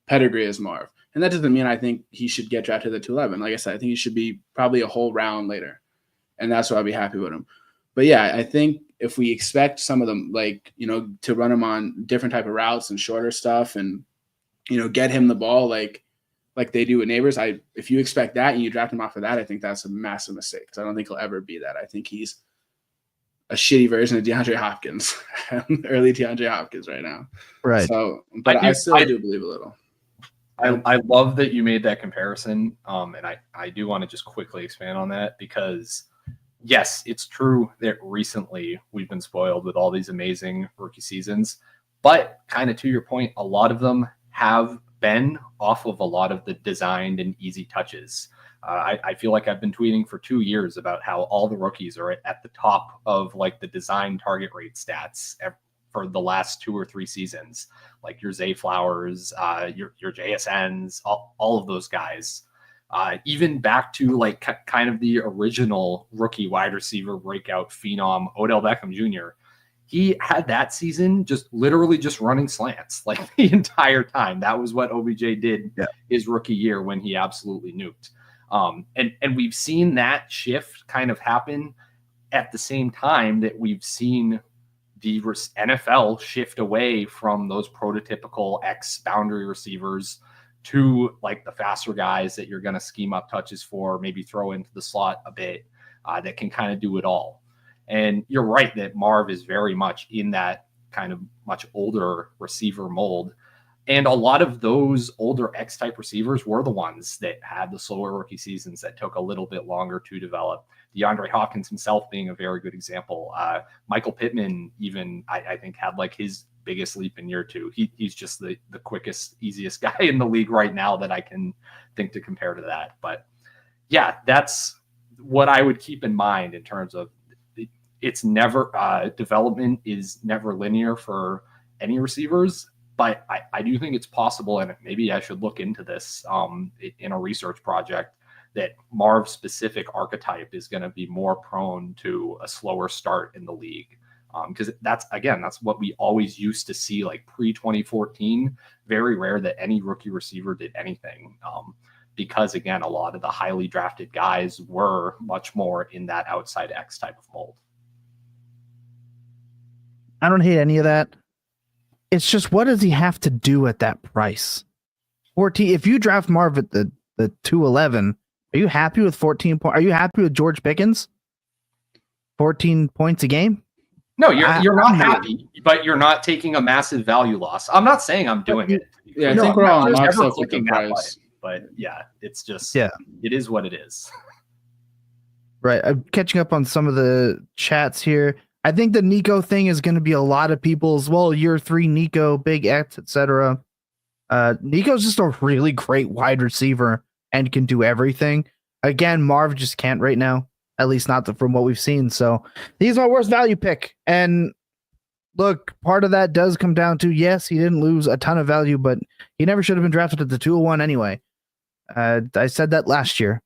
Speaker 3: pedigree as Marv. And that doesn't mean I think he should get drafted at 211. Like I said, I think he should be probably a whole round later. And that's why I'd be happy with him. But yeah, I think if we expect some of them, like, you know, to run him on different type of routes and shorter stuff and, you know, get him the ball like they do with neighbors, if you expect that and you draft him off of that, I think that's a massive mistake because I don't think he'll ever be that. I think he's a shitty version of DeAndre Hopkins, early DeAndre Hopkins right now.
Speaker 2: Right.
Speaker 3: So, but I still do believe a little.
Speaker 2: I love that you made that comparison. And I do want to just quickly expand on that because yes, it's true that recently we've been spoiled with all these amazing rookie seasons, but kind of to your point, a lot of them have been off of a lot of the designed and easy touches. I feel like I've been tweeting for 2 years about how all the rookies are at the top of like the design target rate stats for the last 2 or 3 seasons, like your Zay Flowers, your JSNs, all of those guys. Even back to like kind of the original rookie wide receiver breakout phenom, Odell Beckham Jr. He had that season just literally just running slants like the entire time. That was what OBJ did his rookie year when he absolutely nuked. And we've seen that shift kind of happen at the same time that we've seen the NFL shift away from those prototypical X boundary receivers to like the faster guys that you're going to scheme up touches for, maybe throw into the slot a bit, that can kind of do it all. And you're right that Marv is very much in that kind of much older receiver mold. And a lot of those older X-type receivers were the ones that had the slower rookie seasons that took a little bit longer to develop. DeAndre Hopkins himself being a very good example. Michael Pittman even, I think, had like his biggest leap in year 2. He's just the quickest, easiest guy in the league right now that I can think to compare to that. But yeah, that's what I would keep in mind in terms of it's never development is never linear for any receivers. But I do think it's possible, and maybe I should look into this in a research project, that Marv's specific archetype is going to be more prone to a slower start in the league. Because that's what we always used to see, like pre-2014. Very rare that any rookie receiver did anything. Because again, a lot of the highly drafted guys were much more in that outside X type of mold.
Speaker 1: I don't hate any of that. It's just, what does he have to do at that price? 14. If you draft Marv at the 211, are you happy with 14 points? Are you happy with George Pickens? 14 points a game?
Speaker 2: No, you're not happy, but you're not taking a massive value loss. I'm not saying I'm doing it.
Speaker 3: Yeah, I think we're all on lockstep with the price.
Speaker 2: Button, but yeah, it's just, it is what it is.
Speaker 1: Right. I'm catching up on some of the chats here. I think the Nico thing is going to be a lot of people's, well, year 3 Nico, big X, etc. Nico's just a really great wide receiver and can do everything. Again, Marv just can't right now. At least not from what we've seen. So he's my worst value pick. And look, part of that does come down to, yes, he didn't lose a ton of value, but he never should have been drafted at the 201 anyway. I said that last year.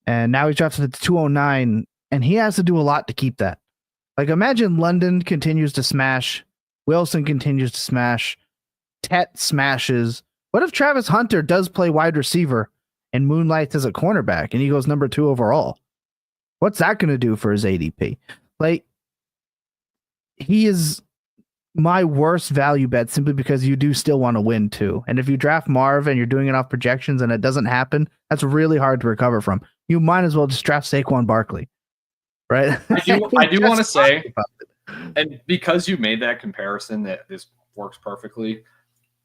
Speaker 1: And now he's drafted at the 209, and he has to do a lot to keep that. Like, imagine London continues to smash, Wilson continues to smash, Tet smashes. What if Travis Hunter does play wide receiver and moonlights as a cornerback, and he goes number 2 overall? What's that going to do for his ADP? Like, he is my worst value bet simply because you do still want to win too. And if you draft Marv and you're doing it off projections and it doesn't happen, that's really hard to recover from. You might as well just draft Saquon Barkley, right?
Speaker 2: I do want to say, and because you made that comparison, that this works perfectly.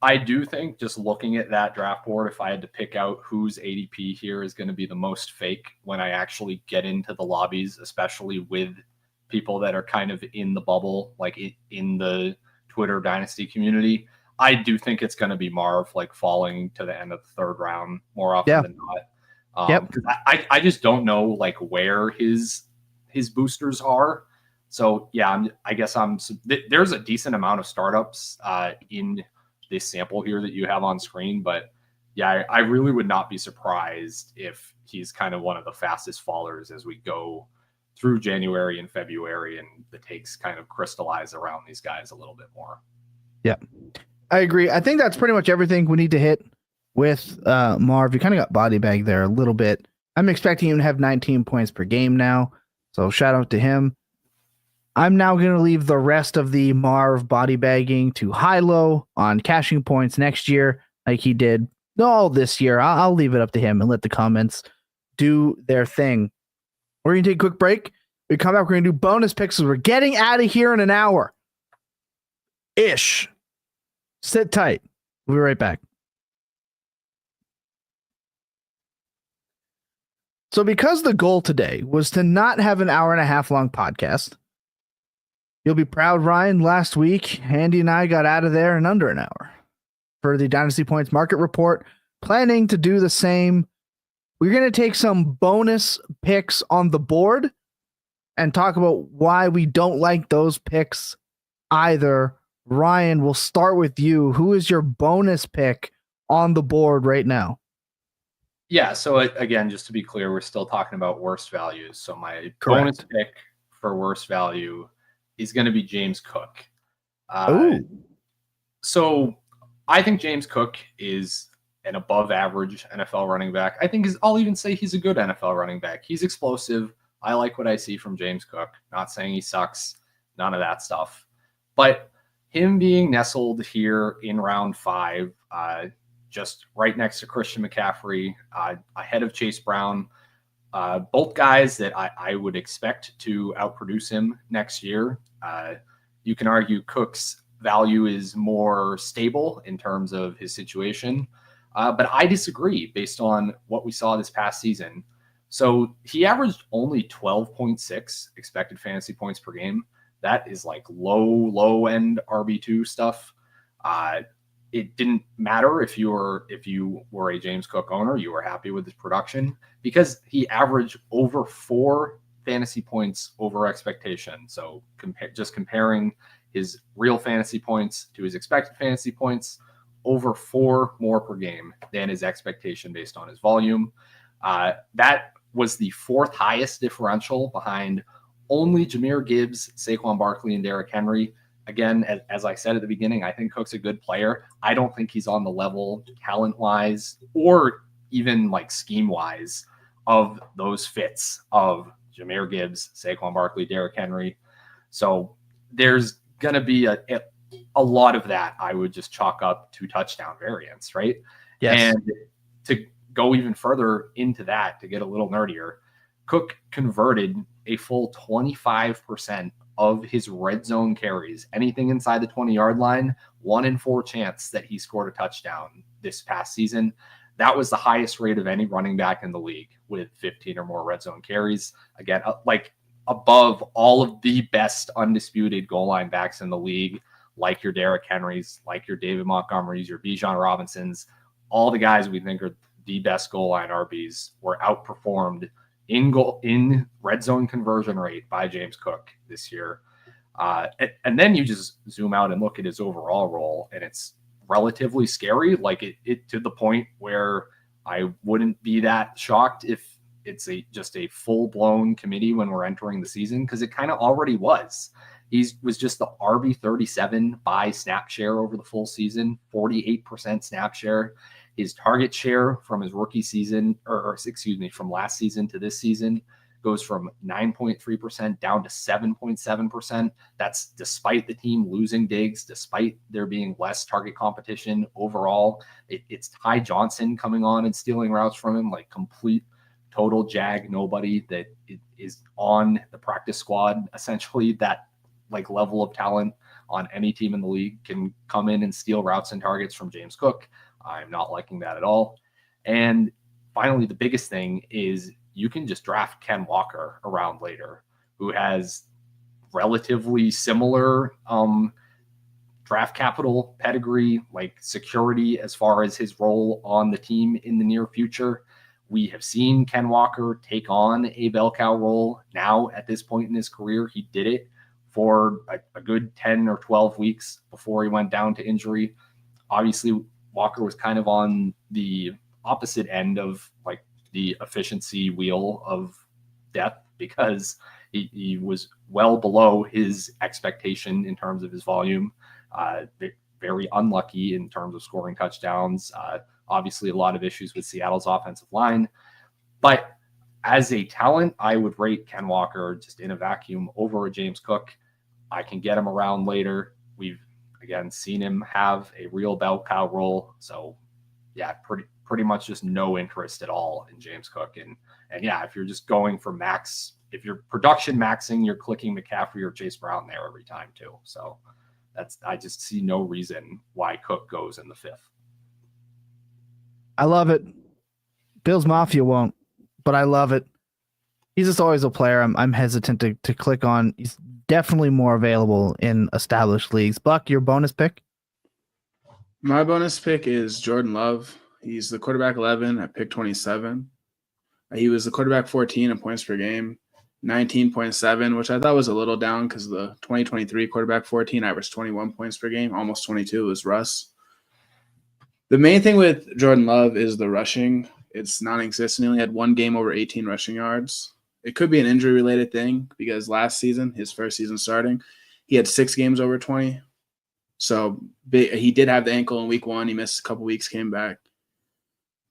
Speaker 2: I do think, just looking at that draft board, if I had to pick out whose ADP here is going to be the most fake when I actually get into the lobbies, especially with people that are kind of in the bubble, like in the Twitter Dynasty community, I do think it's going to be Marv, like falling to the end of the 3rd round more often than not. I just don't know like where his boosters are. So yeah, there's a decent amount of startups in this sample here that you have on screen, but yeah, I really would not be surprised if he's kind of one of the fastest fallers as we go through January and February and the takes kind of crystallize around these guys a little bit more.
Speaker 1: Yeah, I agree. I think that's pretty much everything we need to hit with Marv. You kind of got body bag there a little bit. I'm expecting him to have 19 points per game now, so shout out to him. I'm now going to leave the rest of the Marv body bagging to high-low on cashing points next year, like he did all this year. I'll leave it up to him and let the comments do their thing. We're going to take a quick break. We come back, we're going to do bonus picks. So we're getting out of here in an hour. Ish. Sit tight. We'll be right back. So because the goal today was to not have an hour and a half long podcast, you'll be proud, Ryan. Last week, Andy and I got out of there in under an hour for the Dynasty Points market report. Planning to do the same. We're going to take some bonus picks on the board and talk about why we don't like those picks either. Ryan, we'll start with you. Who is your bonus pick on the board right now?
Speaker 2: Yeah, so again, just to be clear, we're still talking about worst values. So my bonus pick for worst value is going to be James Cook. So I think James Cook is an above average NFL running back. I'll even say he's a good NFL running back. He's explosive. I like what I see from James Cook. Not saying he sucks, none of that stuff. But him being nestled here in round 5, just right next to Christian McCaffrey, ahead of Chase Brown, both guys that I would expect to outproduce him next year. You can argue Cook's value is more stable in terms of his situation, but I disagree based on what we saw this past season. So he averaged only 12.6 expected fantasy points per game. That is like low end RB2 stuff. It didn't matter if you were a James Cook owner, you were happy with his production because he averaged over 4 fantasy points over expectation. So comparing his real fantasy points to his expected fantasy points, over 4 more per game than his expectation based on his volume. That was the fourth highest differential behind only Jahmyr Gibbs, Saquon Barkley, and Derrick Henry. Again, as I said at the beginning, I think Cook's a good player. I don't think he's on the level talent-wise or even like scheme-wise of those fits of Jahmyr Gibbs, Saquon Barkley, Derrick Henry. So there's going to be a lot of that I would just chalk up to touchdown variance, right?
Speaker 1: Yes.
Speaker 2: And to go even further into that, to get a little nerdier, Cook converted a full 25% of his red zone carries, anything inside the 20-yard line, 1 in 4 chance that he scored a touchdown this past season. That was the highest rate of any running back in the league with 15 or more red zone carries. Again, like above all of the best undisputed goal line backs in the league, like your Derrick Henrys, like your David Montgomerys, your Bijan Robinsons, all the guys we think are the best goal line RBs were outperformed in red zone conversion rate by James Cook this year. And then you just zoom out and look at his overall role, and it's relatively scary, like it to the point where I wouldn't be that shocked if it's just a full-blown committee when we're entering the season, because it kind of already was. He was just the RB 37 by snap share over the full season, 48% snap share. His target share from his rookie season, from last season to this season, goes from 9.3% down to 7.7%. That's despite the team losing Diggs, despite there being less target competition overall. It's Ty Johnson coming on and stealing routes from him, like complete total jag nobody that is on the practice squad. Essentially, that like level of talent on any team in the league can come in and steal routes and targets from James Cook. I'm not liking that at all. And finally, the biggest thing is you can just draft Ken Walker around later, who has relatively similar draft capital pedigree, like security as far as his role on the team in the near future. We have seen Ken Walker take on a bell cow role now at this point in his career. He did it for a good 10 or 12 weeks before he went down to injury. Obviously, Walker was kind of on the opposite end of like the efficiency wheel of death, because he was well below his expectation in terms of his volume. Very unlucky in terms of scoring touchdowns. Obviously, a lot of issues with Seattle's offensive line. But as a talent, I would rate Ken Walker just in a vacuum over a James Cook. I can get him around later. We've, again, seen him have a real bell cow role. So, yeah, pretty much just no interest at all in James Cook. And yeah, if you're just going for max, if you're production maxing, you're clicking McCaffrey or Chase Brown there every time too. So I just see no reason why Cook goes in the 5th.
Speaker 1: I love it. Bills Mafia won't, but I love it. He's just always a player I'm hesitant to click on. He's definitely more available in established leagues. Buck, your bonus pick?
Speaker 3: My bonus pick is Jordan Love. He's the quarterback 11 at pick 27. He was the quarterback 14 in points per game, 19.7, which I thought was a little down because the 2023 quarterback 14 averaged 21 points per game, almost 22 was Russ. The main thing with Jordan Love is the rushing. It's non-existent. He only had one game over 18 rushing yards. It could be an injury-related thing because last season, his first season starting, he had 6 games over 20. So he did have the ankle in week 1. He missed a couple weeks, came back.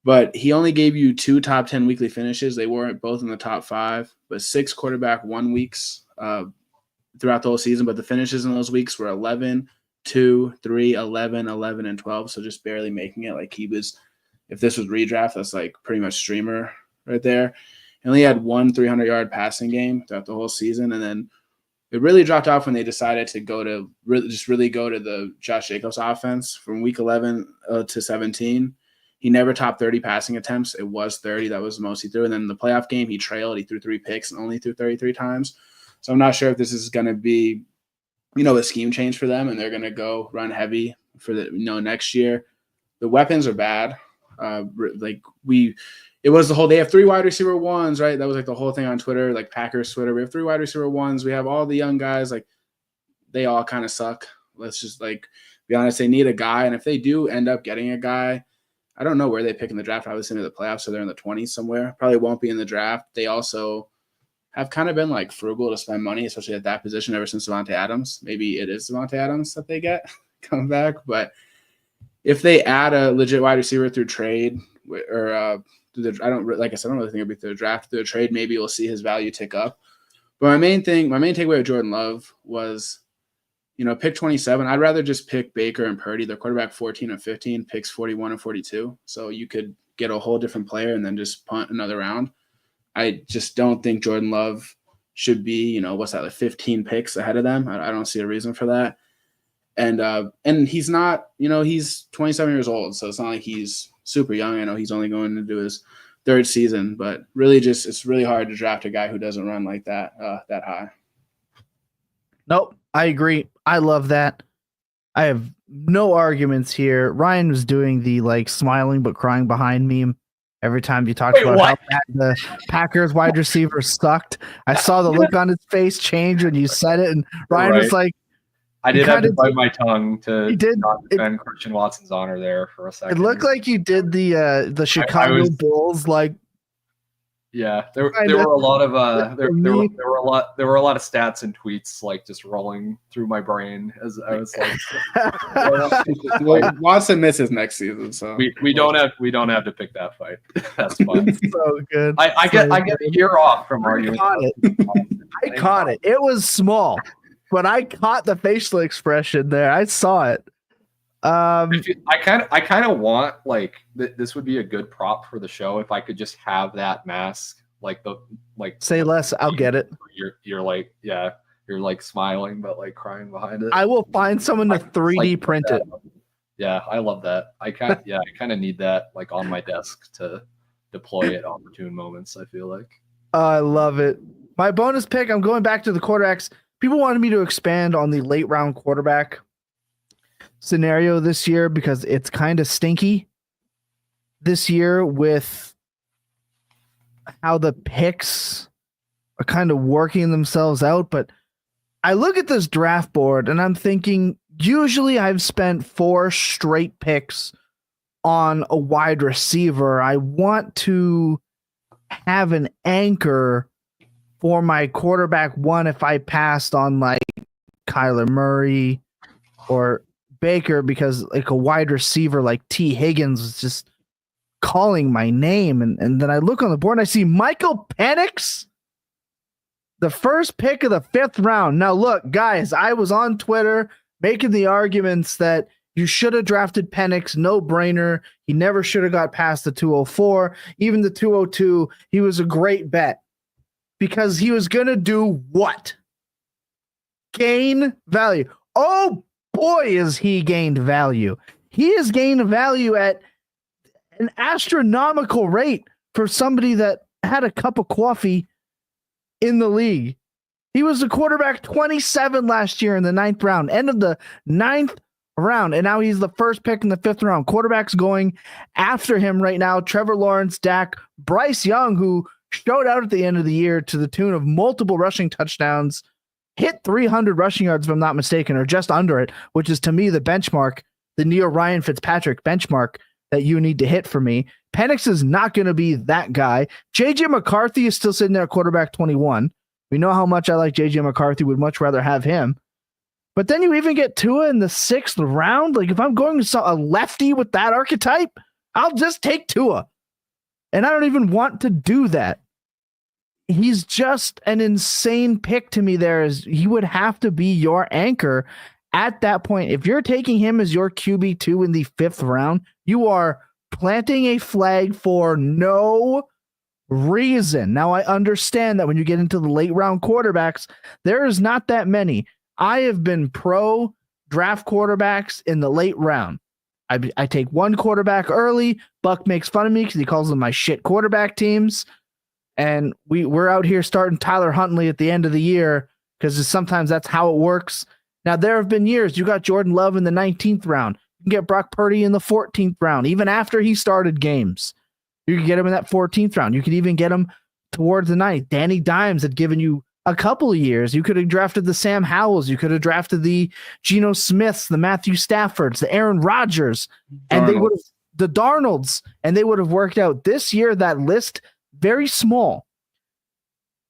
Speaker 3: But he only gave you 2 top 10 weekly finishes. They weren't both in the top 5, but 6 quarterback 1 weeks throughout the whole season. But the finishes in those weeks were 11, 2, 3, 11, 11, and 12. So just barely making it. Like he was, if this was redraft, that's like pretty much streamer right there. He only had 1 300-yard passing game throughout the whole season. And then it really dropped off when they decided to go to really go to the Josh Jacobs offense from week 11 to 17. He never topped 30 passing attempts. It was 30. That was the most he threw. And then in the playoff game, he trailed. He threw 3 picks and only threw 33 times. So I'm not sure if this is going to be, a scheme change for them and they're going to go run heavy for the, next year. The weapons are bad. It was the whole, they have 3 wide receiver ones, right? That was like the whole thing on Twitter, like Packers Twitter. We have 3 wide receiver ones. We have all the young guys. Like they all kind of suck. Let's just be honest. They need a guy. And if they do end up getting a guy, I don't know where they pick in the draft. Obviously, in the playoffs, so they're in the 20s somewhere. Probably won't be in the draft. They also have kind of been like frugal to spend money, especially at that position ever since Devontae Adams. Maybe it is Devontae Adams that they get coming back. But if they add a legit wide receiver through trade or I don't really think it'll be through the draft. Through a trade, maybe you'll see his value tick up. But my main takeaway with Jordan Love was, pick 27. I'd rather just pick Baker and Purdy. They're quarterback 14 and 15, picks 41 and 42. So you could get a whole different player and then just punt another round. I just don't think Jordan Love should be, like 15 picks ahead of them. I don't see a reason for that. And he's not, he's 27 years old, so it's not like he's super young. I know he's only going to do his third season, but really it's really hard to draft a guy who doesn't run like that high.
Speaker 1: Nope, I agree. I love that. I have no arguments here. Ryan was doing the smiling but crying behind meme every time you talked about how bad the Packers wide receiver sucked. I saw the look on his face change when you said it, and Ryan was like,
Speaker 2: I did have to bite my tongue to not defend Christian Watson's honor there for a second.
Speaker 1: It looked like you did the Chicago Bulls
Speaker 2: Yeah, there were a lot of there were a lot of stats and tweets just rolling through my brain as I was
Speaker 3: well, Watson misses next season, so
Speaker 2: we don't have to pick that fight. That's fine.
Speaker 1: So good.
Speaker 2: I get a year off from arguing.
Speaker 1: I caught it. It was small, but I caught the facial expression there. I saw it.
Speaker 2: I kind of want this would be a good prop for the show if I could just have that mask
Speaker 1: say less, I'll get it.
Speaker 2: You're smiling but crying behind it.
Speaker 1: I will find someone to 3D print it.
Speaker 2: Yeah, I love that. I kind of need that on my desk to deploy at opportune moments. I feel like
Speaker 1: I love it. My bonus pick, I'm going back to the quarterbacks. People wanted me to expand on the late round quarterback scenario this year because it's kind of stinky this year with how the picks are kind of working themselves out. But I look at this draft board and I'm thinking, usually I've spent 4 straight picks on a wide receiver. I want to have an anchor for my quarterback one if I passed on Kyler Murray or Baker, because a wide receiver like T. Higgins is just calling my name. And then I look on the board and I see Michael Penix, the first pick of the 5th round. Now look, guys, I was on Twitter making the arguments that you should have drafted Penix, no brainer. He never should have got past the 204, even the 202. He was a great bet because he was going to do what? Gain value. Oh, boy, is he gained value. He has gained value at an astronomical rate for somebody that had a cup of coffee in the league. He was the quarterback 27 last year in the 9th round, end of the 9th round, and now he's the first pick in the 5th round. Quarterbacks going after him right now: Trevor Lawrence, Dak, Bryce Young, who showed out at the end of the year to the tune of multiple rushing touchdowns, hit 300 rushing yards, if I'm not mistaken, or just under it, which is to me the benchmark, the Neo Ryan Fitzpatrick benchmark that you need to hit for me. Penix is not going to be that guy. JJ McCarthy is still sitting there at quarterback 21. We know how much I like JJ McCarthy, would much rather have him. But then you even get Tua in the 6th round. If I'm going to a lefty with that archetype, I'll just take Tua. And I don't even want to do that. He's just an insane pick to me there. He would have to be your anchor at that point. If you're taking him as your QB2 in the 5th round, you are planting a flag for no reason. Now, I understand that when you get into the late round quarterbacks, there is not that many. I have been pro draft quarterbacks in the late round. I take one quarterback early. Buck makes fun of me because he calls them my shit quarterback teams. And we're out here starting Tyler Huntley at the end of the year because sometimes that's how it works. Now, there have been years you got Jordan Love in the 19th round. You can get Brock Purdy in the 14th round, even after he started games. You could get him in that 14th round. You could even get him towards the 9th. Danny Dimes had given you a couple of years. You could have drafted the Sam Howells. You could have drafted the Geno Smiths, the Matthew Staffords, the Aaron Rodgers, and they would have the Darnolds, and they would have worked out. This year, that list, very small.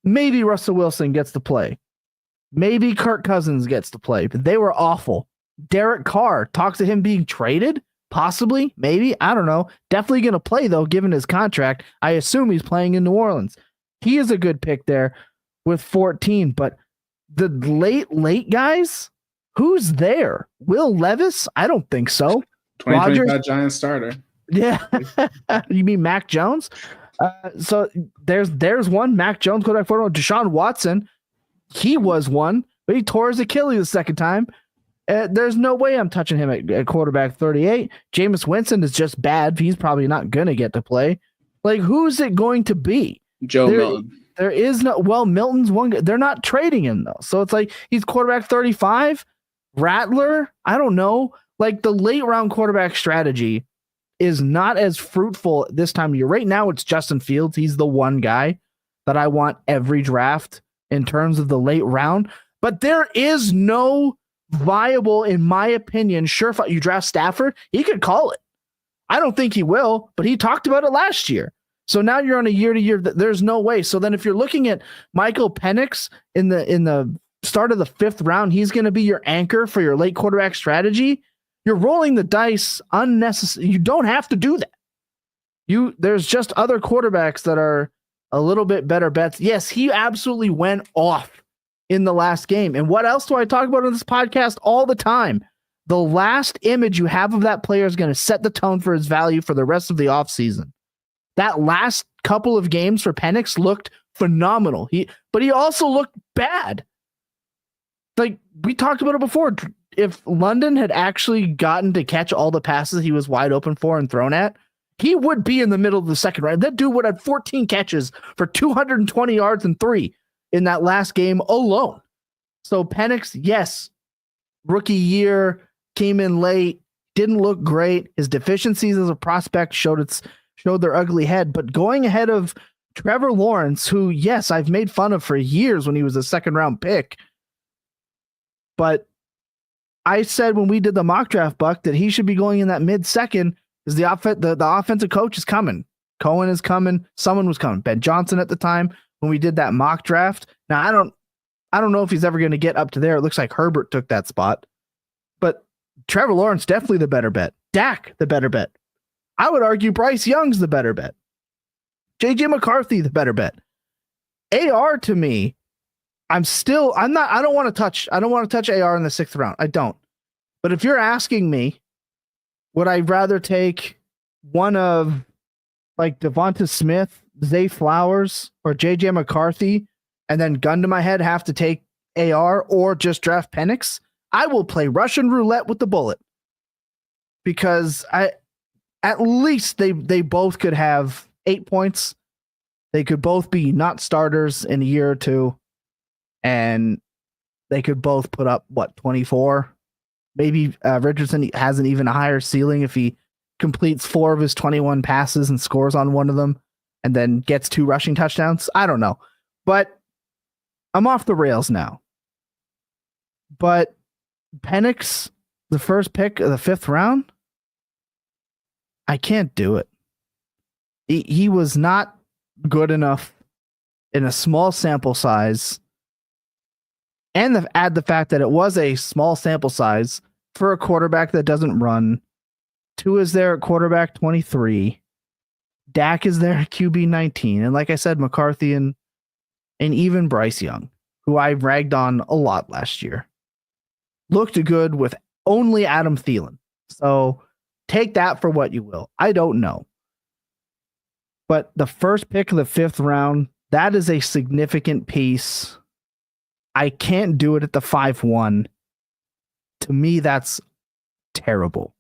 Speaker 1: Maybe Russell Wilson gets to play. Maybe Kirk Cousins gets to play, but they were awful. Derek Carr, talks to him being traded, possibly, maybe, I don't know. Definitely going to play, though, given his contract. I assume he's playing in New Orleans. He is a good pick there with 14, but the late guys, who's there? Will Levis? I don't think so.
Speaker 3: 2025 Giants starter.
Speaker 1: Yeah. You mean Mac Jones? So there's one. Mac Jones, quarterback for Deshaun Watson. He was one, but he tore his Achilles the second time. There's no way I'm touching him at quarterback 38. Jameis Winston is just bad. He's probably not going to get to play. Like, who's it going to be?
Speaker 3: Milton.
Speaker 1: There is no, well, Milton's one. They're not trading him, though. So it's like he's quarterback 35. Rattler, I don't know. Like, the late round quarterback strategy is not as fruitful this time of year. Right now, it's Justin Fields. He's the one guy that I want every draft in terms of the late round. But there is no viable, in my opinion, surefire. You draft Stafford, he could call it. I don't think he will, but he talked about it last year. So now you're on a year-to-year. There's no way. So then if you're looking at Michael Penix in the start of the 5th round, he's going to be your anchor for your late quarterback strategy. You're rolling the dice unnecessary. You don't have to do that. There's just other quarterbacks that are a little bit better bets. Yes, he absolutely went off in the last game. And what else do I talk about on this podcast all the time? The last image you have of that player is going to set the tone for his value for the rest of the offseason. That last couple of games for Penix looked phenomenal. But he also looked bad. Like, we talked about it before. If London had actually gotten to catch all the passes he was wide open for and thrown at, he would be in the middle of the second round. That dude would have 14 catches for 220 yards and 3 in that last game alone. So Penix, yes, rookie year, came in late, didn't look great. His deficiencies as a prospect showed their ugly head. But going ahead of Trevor Lawrence, who, yes, I've made fun of for years when he was a second round pick. But I said when we did the mock draft, Buck, that he should be going in that mid-second because the offensive coach is coming. Cohen is coming. Someone was coming. Ben Johnson at the time when we did that mock draft. Now, I don't know if he's ever going to get up to there. It looks like Herbert took that spot. But Trevor Lawrence, definitely the better bet. Dak, the better bet. I would argue Bryce Young's the better bet. JJ McCarthy, the better bet. AR to me, I don't want to touch AR in the 6th round. I don't. But if you're asking me, would I rather take one of like Devonta Smith, Zay Flowers, or JJ McCarthy, and then gun to my head have to take AR or just draft Penix? I will play Russian roulette with the bullet because at least they both could have 8 points. They could both be not starters in a year or two, and they could both put up 24. Maybe Richardson has an even higher ceiling if he completes 4 of his 21 passes and scores on one of them and then gets 2 rushing touchdowns. I don't know, but I'm off the rails now. But Penix, the first pick of the 5th round, I can't do it. He was not good enough in a small sample size, and add the fact that it was a small sample size for a quarterback that doesn't run. 2 is there at quarterback 23. Dak is there at QB 19. And like I said, McCarthy and even Bryce Young, who I ragged on a lot last year, looked good with only Adam Thielen. So take that for what you will. I don't know. But the first pick of the 5th round, that is a significant piece. I can't do it at the 5-1. To me, that's terrible.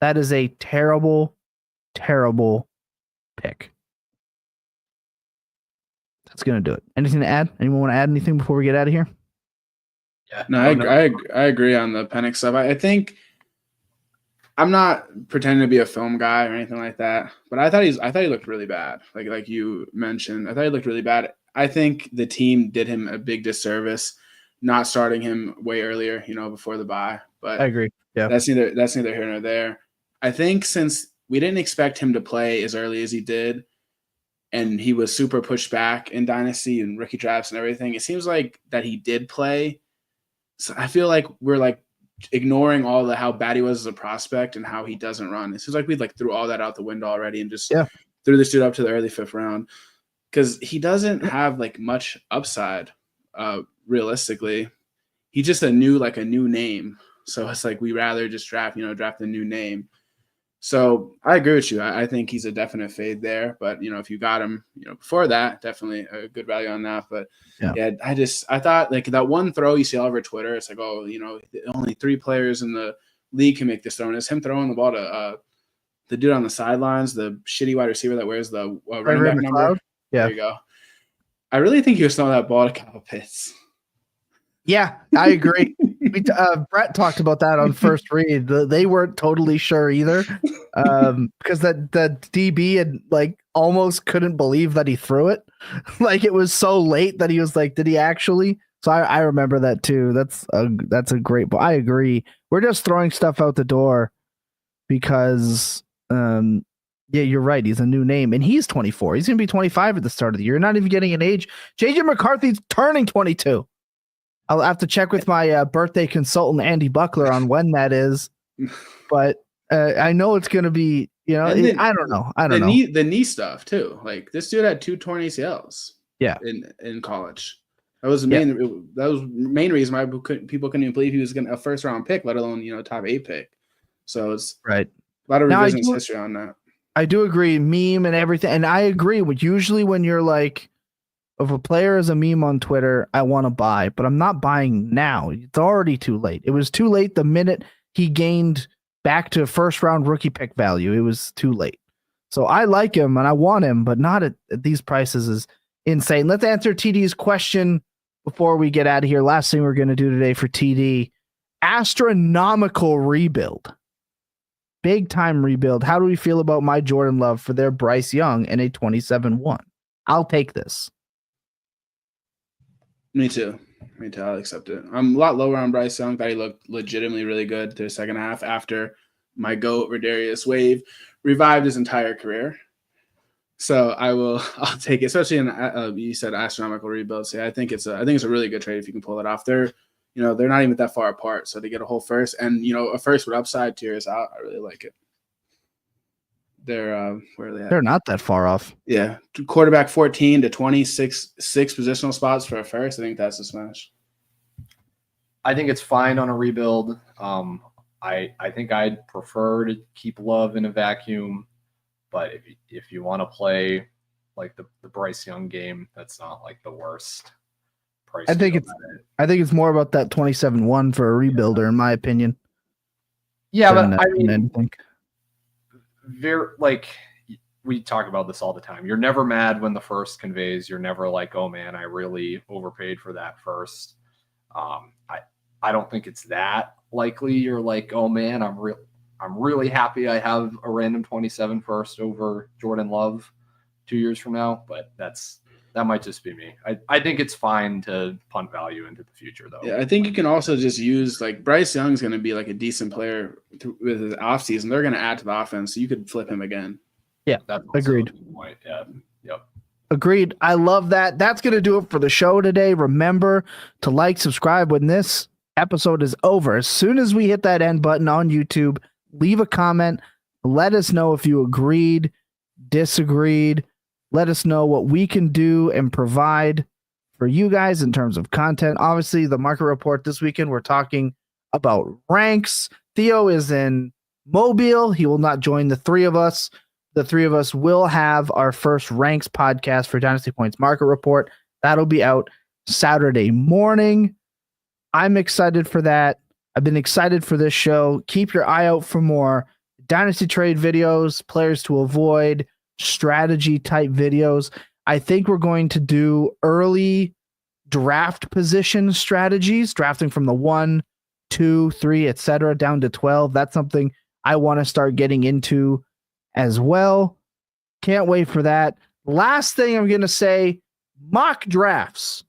Speaker 1: That is a terrible, terrible pick. That's going to do it. Anything to add? Anyone want to add anything before we get out of here?
Speaker 2: Yeah.
Speaker 3: No, I agree on the Penix stuff. I think I'm not pretending to be a film guy or anything like that, but I thought he looked really bad. Like you mentioned, I thought he looked really bad. I think the team did him a big disservice not starting him way earlier, before the bye. But
Speaker 1: I agree. Yeah,
Speaker 3: that's neither here nor there. I think since we didn't expect him to play as early as he did. And he was super pushed back in Dynasty and rookie drafts and everything. It seems like that he did play. So I feel like we're like ignoring all the how bad he was as a prospect and how he doesn't run. It seems like we like threw all that out the window already and just threw this dude up to the early 5th round because he doesn't have like much upside realistically. He's just a new name. So it's like we rather just draft a new name. So I agree with you. I think he's a definite fade there. But, if you got him, before that, definitely a good value on that. But, yeah I thought, like, that one throw you see all over Twitter, it's like, oh, only 3 players in the league can make this throw. And it's him throwing the ball to the dude on the sidelines, the shitty wide receiver that wears the running back number.
Speaker 1: Yeah.
Speaker 3: There you go. I really think he was throwing that ball to Kyle Pitts.
Speaker 1: Yeah, I agree. Brett talked about that on first read. They weren't totally sure either, because that DB had like almost couldn't believe that he threw it. Like it was so late that he was like, "Did he actually?" So I remember that too. That's a great. But I agree. We're just throwing stuff out the door because, yeah, you're right. He's a new name, and he's 24. He's gonna be 25 at the start of the year. You're not even getting an age. JJ McCarthy's turning 22. I'll have to check with my birthday consultant, Andy Buckler, on when that is. But I know it's going to be, I don't know.
Speaker 3: The knee stuff, too. Like, this dude had 2 torn ACLs in college. That was the main reason why people couldn't even believe he was a first-round pick, let alone, top 8 pick. So it's
Speaker 1: right.
Speaker 3: A lot of revisionist history on that.
Speaker 1: I do agree, meme and everything. And I agree with usually when you're like, if a player is a meme on Twitter, I want to buy, but I'm not buying now. It's already too late. It was too late the minute he gained back to first round rookie pick value. It was too late. So I like him and I want him, but not at these prices is insane. Let's answer TD's question before we get out of here. Last thing we're going to do today for TD, astronomical rebuild, big time rebuild. How do we feel about my Jordan Love for their Bryce Young and a 27-1? I'll take this.
Speaker 3: Me too. I'll accept it. I'm a lot lower on Bryce Young. Thought he looked legitimately really good to the second half after my GOAT, Rodarius Wave, revived his entire career. So I'll take it, especially in you said astronomical rebuild. So I think it's a really good trade if you can pull it off. They're not even that far apart. So to get a whole first and a first with upside tiers out, I really like it. They're where are they at?
Speaker 1: They're not that far off.
Speaker 3: Yeah, quarterback 14 to 26 positional spots for a first. I think that's a smash.
Speaker 2: I think it's fine on a rebuild. I think I'd prefer to keep Love in a vacuum, but if you want to play like the Bryce Young game, that's not like the worst price.
Speaker 1: I think it's more about that 27-1 for a rebuilder, in my opinion.
Speaker 2: Yeah, but I mean, we talk about this all the time. You're never mad when the first conveys. You're never like, oh man, I really overpaid for that first. I don't think it's that likely. You're like, oh man, I'm really happy I have a random 27 first over Jordan Love 2 years from now. But that might just be me. I think it's fine to punt value into the future though.
Speaker 3: Yeah, I think you can also just use like Bryce Young's going to be like a decent player with his offseason. They're going to add to the offense, so you could flip him again.
Speaker 1: Yeah, that's agreed.
Speaker 2: Point. Yeah, yep.
Speaker 1: Agreed. I love that. That's going to do it for the show today. Remember to like, subscribe when this episode is over. As soon as we hit that end button on YouTube, leave a comment. Let us know if you agreed, disagreed. Let us know what we can do and provide for you guys in terms of content. Obviously, the market report this weekend, we're talking about ranks. Theo is in Mobile. He will not join the three of us. The three of us will have our first ranks podcast for Dynasty Points Market Report. That'll be out Saturday morning. I'm excited for that. I've been excited for this show. Keep your eye out for more Dynasty trade videos, players to avoid, strategy type videos. I think we're going to do early draft position strategies, drafting from the 1, 2, 3, etc., down to 12. That's something I want to start getting into as well. Can't wait for that. Last thing I'm going to say, mock drafts.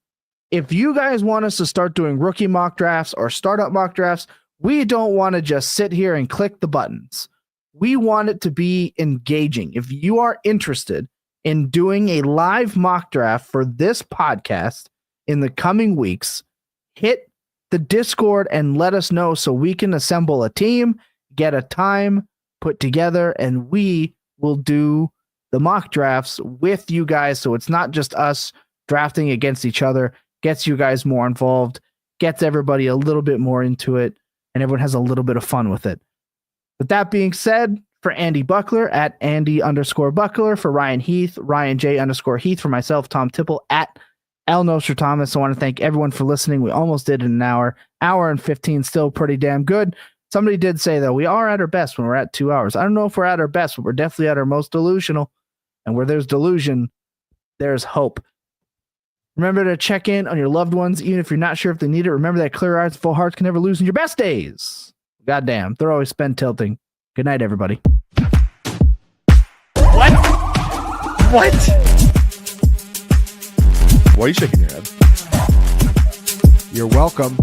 Speaker 1: If you guys want us to start doing rookie mock drafts or startup mock drafts, we don't want to just sit here and click the buttons. We want it to be engaging. If you are interested in doing a live mock draft for this podcast in the coming weeks, hit the Discord and let us know so we can assemble a team, get a time put together, and we will do the mock drafts with you guys. So it's not just us drafting against each other, gets you guys more involved, gets everybody a little bit more into it, and everyone has a little bit of fun with it. With that being said, for Andy Buckler at Andy_Buckler, for Ryan Heath, Ryan J_Heath, for myself, Tom Tipple at L Nostradamus. I want to thank everyone for listening. We almost did in an hour and 15, still pretty damn good. Somebody did say, though, we are at our best when we're at 2 hours. I don't know if we're at our best, but we're definitely at our most delusional. And where there's delusion, there's hope. Remember to check in on your loved ones, even if you're not sure if they need it. Remember that clear eyes, full hearts can never lose in your best days. Goddamn, they're always spent tilting. Good night, everybody.
Speaker 2: What?
Speaker 4: Why are you shaking your head?
Speaker 5: You're welcome.